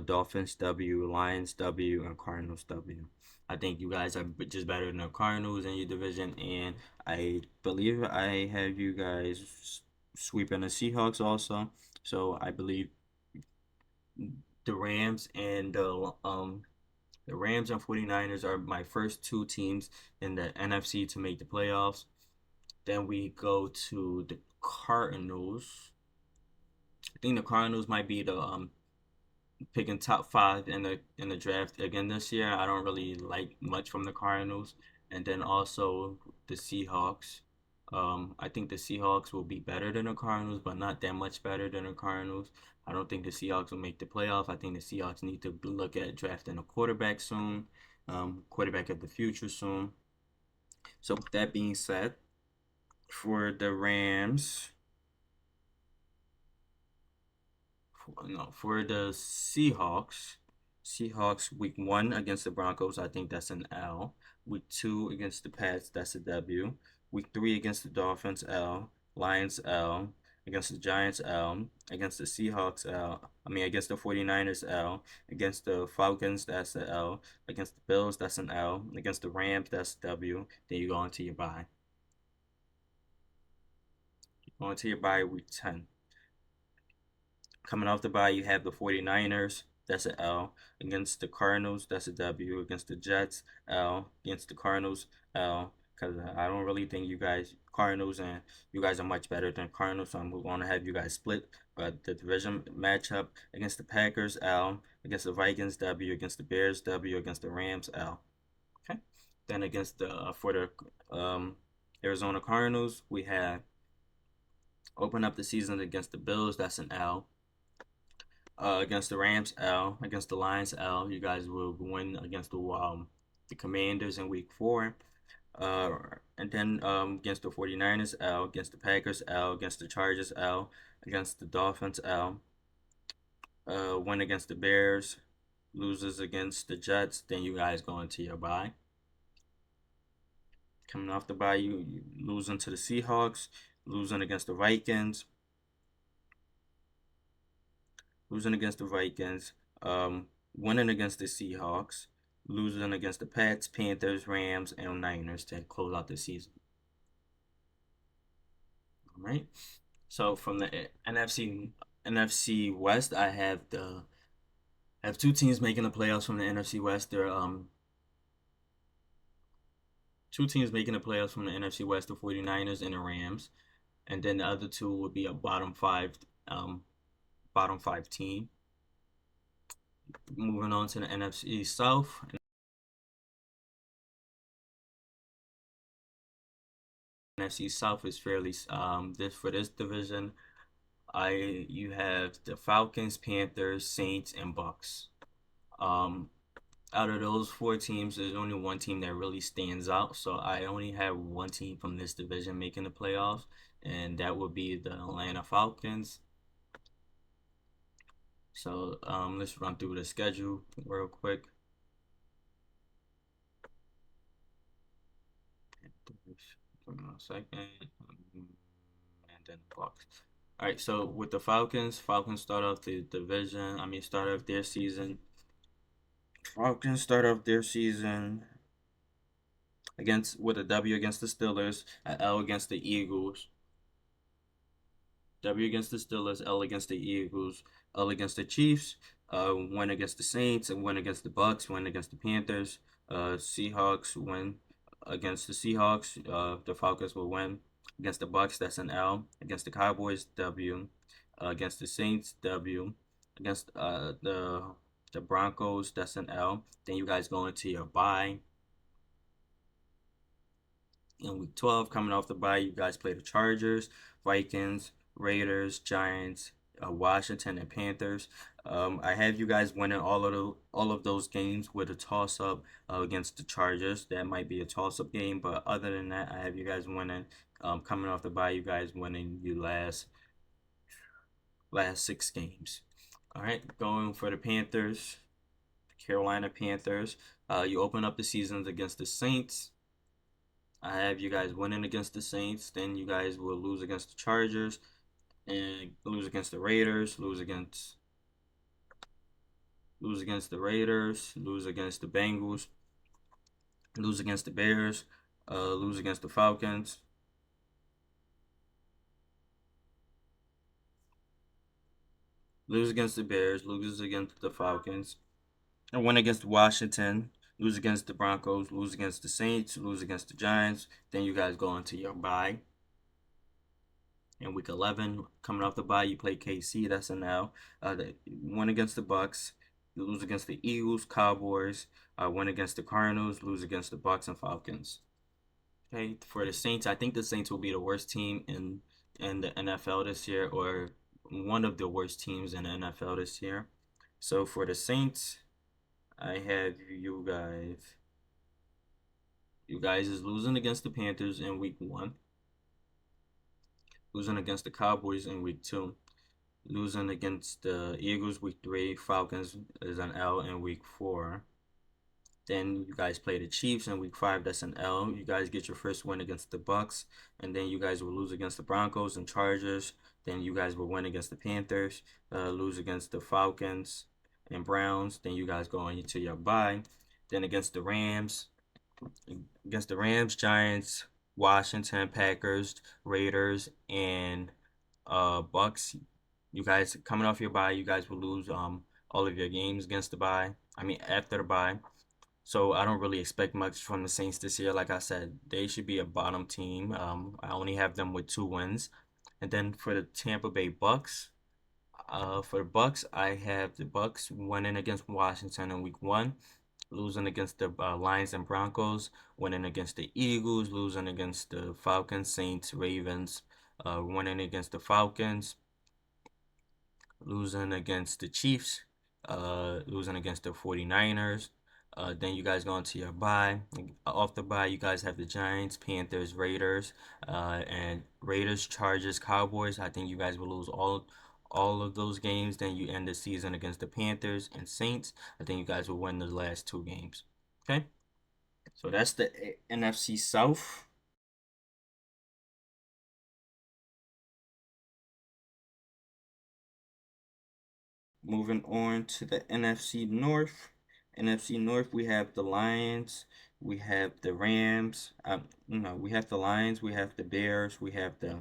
Dolphins, W. Lions, W. And Cardinals, W. I think you guys are just better than the Cardinals in your division, and I believe I have you guys sweeping the Seahawks also. So I believe the Rams and the Rams and 49ers are my first 2 teams in the NFC to make the playoffs. Then we go to the Cardinals. I think the Cardinals might be the picking top 5 in the draft again this year. I don't really like much from the Cardinals. And then also the Seahawks. I think the Seahawks will be better than the Cardinals, but not that much better than the Cardinals. I don't think the Seahawks will make the playoff. I think the Seahawks need to look at drafting a quarterback soon, quarterback of the future soon. So with that being said, for the Rams, no, for the Seahawks week one against the Broncos, I think that's an L. Week two against the Pats, that's a W. Week three against the Dolphins, L. Lions, L. Against the Giants, L. Against the Seahawks, L. I mean, against the 49ers, L. Against the Falcons, that's an L. Against the Bills, that's an L. Against the Rams, that's a W. Then you go into your bye. You go into your bye week 10. Coming off the bye, you have the 49ers. That's an L. Against the Cardinals, that's a W. Against the Jets, L. Against the Cardinals, L. Because I don't really think you guys, Cardinals, and you guys are much better than Cardinals. So I'm going to have you guys split. But the division matchup against the Packers, L. Against the Vikings, W. Against the Bears, W. Against the Rams, L. Okay. Then against the for the Arizona Cardinals, we have open up the season against the Bills. That's an L. Against the Rams, L. Against the Lions, L. You guys will win against the Commanders in week four. And then against the 49ers, L. Against the Packers, L. Against the Chargers, L. Against the Dolphins, L. Win against the Bears, loses against the Jets. Then you guys go into your bye. Coming off the bye, you losing to the Seahawks, losing against the Vikings, losing against the Vikings, winning against the Seahawks, losing against the Pats, Panthers, Rams, and Niners to close out the season. All right. So from the NFC West, I have two teams making the playoffs from the NFC West. There are two teams making the playoffs from the NFC West, the 49ers and the Rams. And then the other two would be a bottom five team. Moving on to the NFC South. NFC South is fairly this for this division. You have the Falcons, Panthers, Saints, and Bucks. Um, Out of those four teams, there's only one team that really stands out. So I only have one team from this division making the playoffs, and that would be the Atlanta Falcons. So let's run through the schedule real quick. Give me 1 second. And then the Bucks. All right, so with the Falcons start off the division. Start off their season. Falcons start off their season against with a W against the Steelers, an L against the Eagles, W against the Steelers, L against the Eagles, L against the Chiefs, win against the Saints, and win against the Bucks, win against the Panthers, Seahawks win against the Seahawks. The Falcons will win against the Bucks. That's an L. Against the Cowboys, W. Against the Saints, W. Against the Broncos, that's an L. Then you guys go into your bye. In week 12, coming off the bye, you guys play the Chargers, Vikings, Raiders, Giants, Washington, and Panthers. I have you guys winning all of those games with a toss up against the Chargers. That might be a toss up game, but other than that, I have you guys winning. Coming off the bye, you guys winning your last 6 games. All right, going for the Panthers, Carolina Panthers. You open up the seasons against the Saints. I have you guys winning against the Saints. Then you guys will lose against the Chargers and lose against the Raiders, lose against the Raiders, lose against the Bengals, lose against the Bears, lose against the Falcons, lose against the Bears, lose against the Falcons, and win against Washington, lose against the Broncos, lose against the Saints, lose against the Giants. Then you guys go into your bye. In week 11, coming off the bye, you play KC. That's an L. They win against the Bucks, lose against the Eagles, Cowboys. Win against the Cardinals, lose against the Bucks and Falcons. Okay, for the Saints, I think the Saints will be the worst team in the NFL this year, or one of the worst teams in the NFL this year. So for the Saints, I have you guys. You guys is losing against the Panthers in week one, losing against the Cowboys in week two, losing against the Eagles week three, Falcons is an L in week four. Then you guys play the Chiefs in week five. That's an L. You guys get your first win against the Bucks, and then you guys will lose against the Broncos and Chargers. Then you guys will win against the Panthers, lose against the Falcons and Browns. Then you guys go into your bye. Then against the Rams, Giants, Washington, Packers, Raiders, and Bucks. You guys coming off your bye, you guys will lose all of your games against the bye. I mean after the bye. So I don't really expect much from the Saints this year. Like I said, they should be a bottom team. I only have them with 2 wins. And then for the Tampa Bay Bucks, for the Bucks, I have the Bucks winning against Washington in week one, losing against the Lions and Broncos, winning against the Eagles, losing against the Falcons, Saints, Ravens, winning against the Falcons, losing against the Chiefs, losing against the 49ers. Then you guys go into your bye. Off the bye, you guys have the Giants, Panthers, Raiders, and Raiders, Chargers, Cowboys. I think you guys will lose all of those games. Then you end the season against the Panthers and Saints. I think you guys will win the last 2 games. Okay, so that's the NFC South. Moving on to the NFC North. NFC North, we have the Lions, we have the Rams. No, we have the Lions, we have the Bears, we have the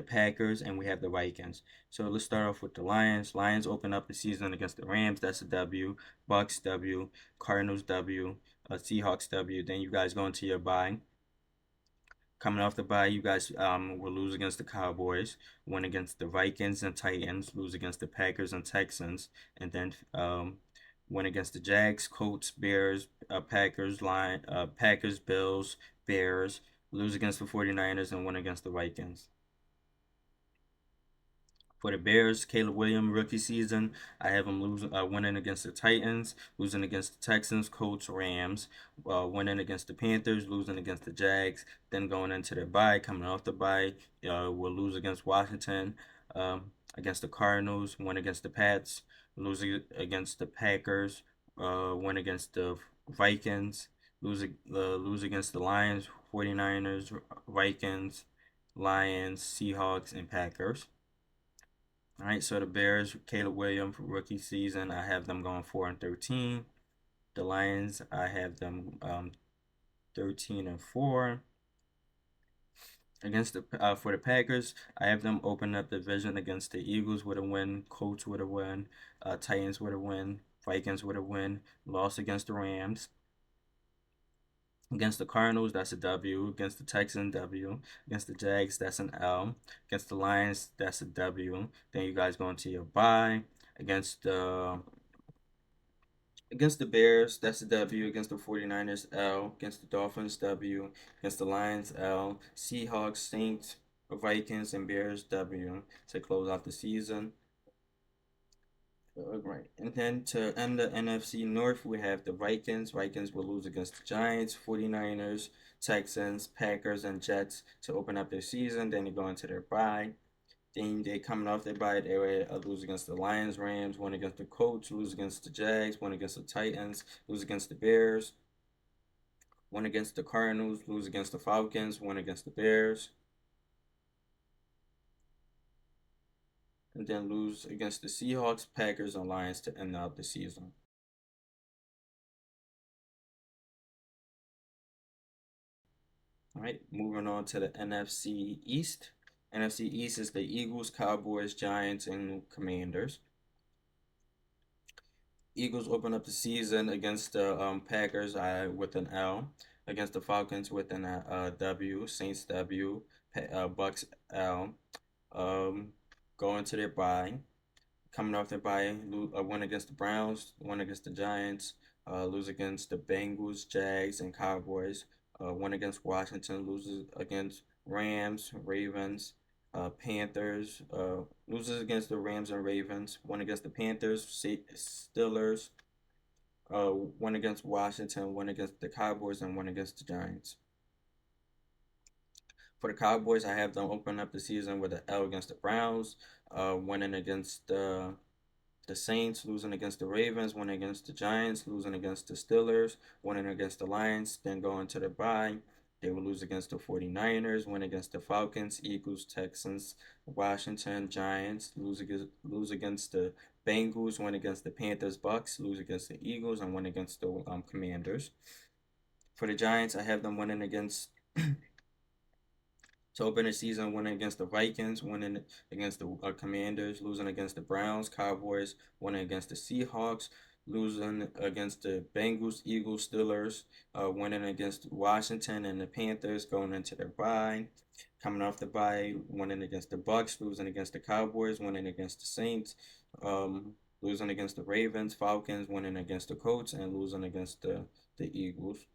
Packers, and we have the Vikings. So let's start off with the Lions. Lions open up the season against the Rams. That's a W. Bucks W. Cardinals W. Seahawks W. Then you guys go into your bye. Coming off the bye, you guys will lose against the Cowboys, win against the Vikings and Titans, lose against the Packers and Texans, and then win against the Jags, Colts, Bears, Packers, Bills, Bears, lose against the 49ers, and win against the Vikings. For the Bears, Caleb Williams rookie season, I have him winning against the Titans, losing against the Texans, Colts, Rams, winning against the Panthers, losing against the Jags, then going into their bye, coming off the bye, will lose against Washington, against the Cardinals, win against the Pats, lose against the Packers, win against the Vikings, lose against the Lions, 49ers, Vikings, Lions, Seahawks, and Packers. All right, so the Bears, Caleb Williams, rookie season, I have them going 4-13. The Lions, I have them 13-4. Against the For the Packers, I have them open up the division against the Eagles with a win, Colts with a win, Titans with a win, Vikings with a win, loss against the Rams. Against the Cardinals, that's a W. Against the Texans, W. Against the Jags, that's an L. Against the Lions, that's a W. Then you guys go into your bye. Against the Against the Bears, that's a W. Against the 49ers, L. Against the Dolphins, W. Against the Lions, L. Seahawks, Saints, Vikings, and Bears, W. To close out the season. Right. And then to end the NFC North, we have the Vikings. Vikings will lose against the Giants, 49ers, Texans, Packers, and Jets to open up their season. Then they go into their bye. Then they coming off their bye, they lose against the Lions, Rams, one against the Colts, lose against the Jags, one against the Titans, lose against the Bears, one against the Cardinals, lose against the Falcons, one against the Bears, and then lose against the Seahawks, Packers, and Lions to end out the season. All right, moving on to the NFC East. NFC East is the Eagles, Cowboys, Giants, and Commanders. Eagles open up the season against the Packers with an L, against the Falcons with an W, Saints W, Bucks L. Going to their bye, coming off their bye, win against the Browns, win against the Giants, lose against the Bengals, Jags, and Cowboys, win against Washington, loses against Rams, Ravens, Panthers, loses against the Rams and Ravens, won against the Panthers, Steelers, won against Washington, won against the Cowboys, and won against the Giants. For the Cowboys, I have them open up the season with an L against the Browns, winning against the Saints, losing against the Ravens, winning against the Giants, losing against the Steelers, winning against the Lions, then going to the bye. They will lose against the 49ers, win against the Falcons, Eagles, Texans, Washington, Giants, lose against the Bengals, win against the Panthers, Bucks, lose against the Eagles, and win against the Commanders. For the Giants, I have them winning against to open the season, winning against the Vikings, winning against the Commanders, losing against the Browns, Cowboys, winning against the Seahawks, losing against the Bengals, Eagles, Steelers, winning against Washington and the Panthers, going into their bye. Coming off the bye, winning against the Bucks, losing against the Cowboys, winning against the Saints, losing against the Ravens, Falcons, winning against the Colts, and losing against the Eagles.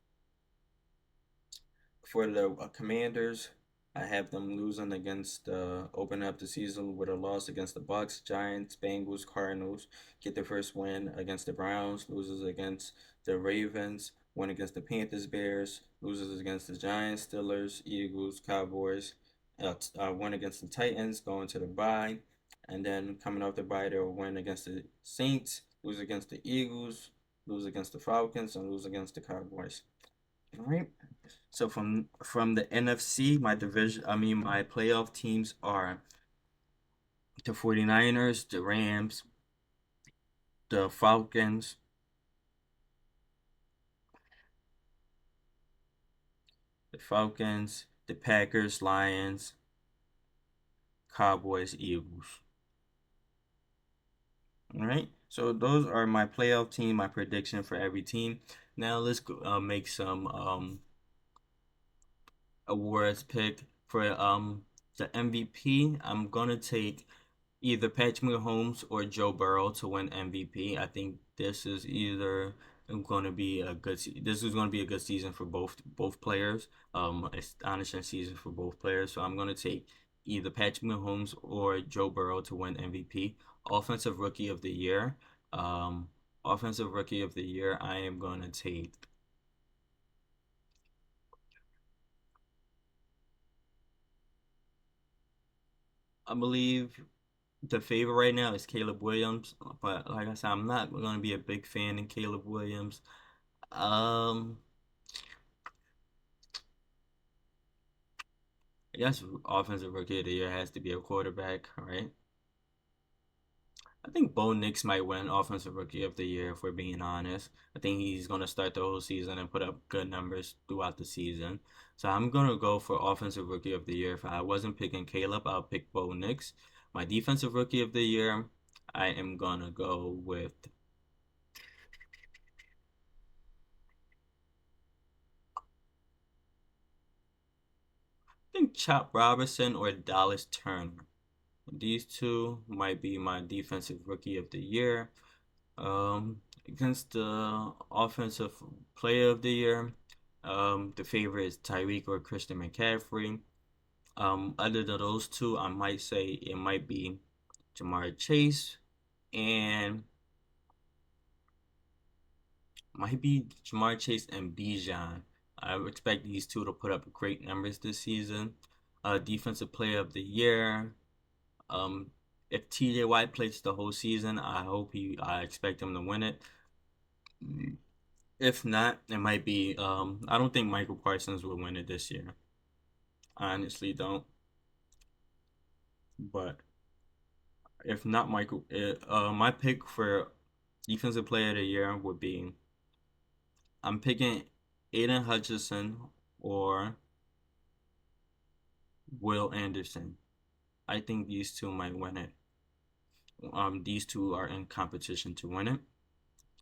For the Commanders, I have them losing against open up the season with a loss against the Bucks, Giants, Bengals, Cardinals. Get their first win against the Browns, loses against the Ravens, win against the Panthers, Bears, loses against the Giants, Steelers, Eagles, Cowboys. Win against the Titans, going to the bye, and then coming off the bye, they'll win against the Saints, lose against the Eagles, lose against the Falcons, and lose against the Cowboys. All right. So from the NFC, my playoff teams are the 49ers, the Rams, the Falcons, the Packers, Lions, Cowboys, Eagles. All right. So those are my playoff team, my prediction for every team. Now let's go, make some awards pick for the MVP. I'm gonna take either Patrick Mahomes or Joe Burrow to win MVP. I think this is going to be a good season for both players. Astonishing season for both players. So I'm going to take either Patrick Mahomes or Joe Burrow to win MVP. Offensive Rookie of the Year. Um, Offensive Rookie of the Year. I am going to take. I believe the favorite right now is Caleb Williams, but like I said, I'm not going to be a big fan in Caleb Williams. Um, I guess offensive rookie of the year has to be a quarterback, right? I think Bo Nix might win offensive rookie of the year if we're being honest. I think he's going to start the whole season and put up good numbers throughout the season. So I'm going to go for offensive rookie of the year. If I wasn't picking Caleb, I'll pick Bo Nix. My defensive rookie of the year, I am going to go with I think Chop Robinson or Dallas Turner. These two might be my defensive rookie of the year. Against the offensive player of the year, the favorite is Tyreek or Christian McCaffrey. Other than those two, I might say it might be Jamar Chase and Bijan. I expect these two to put up great numbers this season. Defensive player of the year. Um, if TJ White plays the whole season, I expect him to win it. If not, it might be. I don't think Michael Parsons will win it this year. I honestly don't. But if not my pick for defensive player of the year would be I'm picking Aiden Hutchinson or Will Anderson. I think these two might win it. These two are in competition to win it.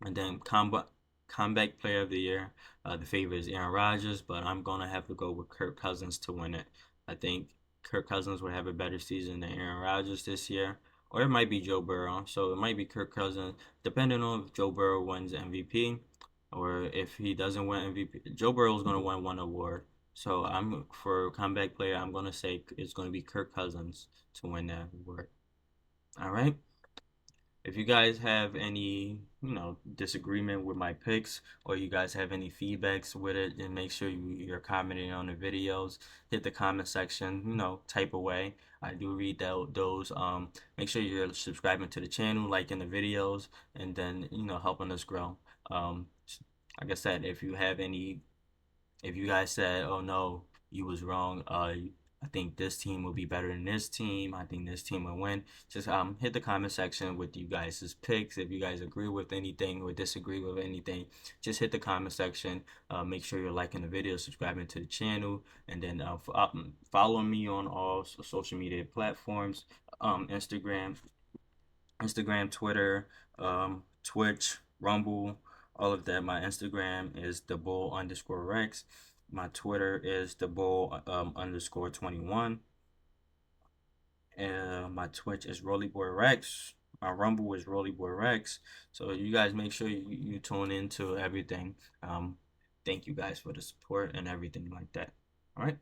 And then comeback player of the year, the favorite is Aaron Rodgers, but I'm gonna have to go with Kirk Cousins to win it. I think Kirk Cousins would have a better season than Aaron Rodgers this year, or it might be Joe Burrow. So it might be Kirk Cousins, depending on if Joe Burrow wins MVP. or if he doesn't win MVP, Joe Burrow is going to win one award. So I'm for comeback player. I'm going to say it's going to be Kirk Cousins to win that award. All right. If you guys have any, disagreement with my picks, or you guys have any feedbacks with it, then make sure you're commenting on the videos. Hit the comment section, type away. I do read those. Make sure you're subscribing to the channel, liking the videos, and then helping us grow. Um, like I said, if you guys said, "Oh no, you was wrong," I think this team will be better than this team. I think this team will win. Just hit the comment section with you guys' picks. If you guys agree with anything or disagree with anything, just hit the comment section. Make sure you're liking the video, subscribing to the channel, and then follow me on all social media platforms. Instagram, Twitter, Twitch, Rumble, all of that. My Instagram is the bull underscore Rex. My Twitter is the bull underscore 21. My Twitch is Rollieboy Rex. My Rumble is Rollieboy Rex. So you guys make sure you tune into everything. Thank you guys for the support and everything like that. All right.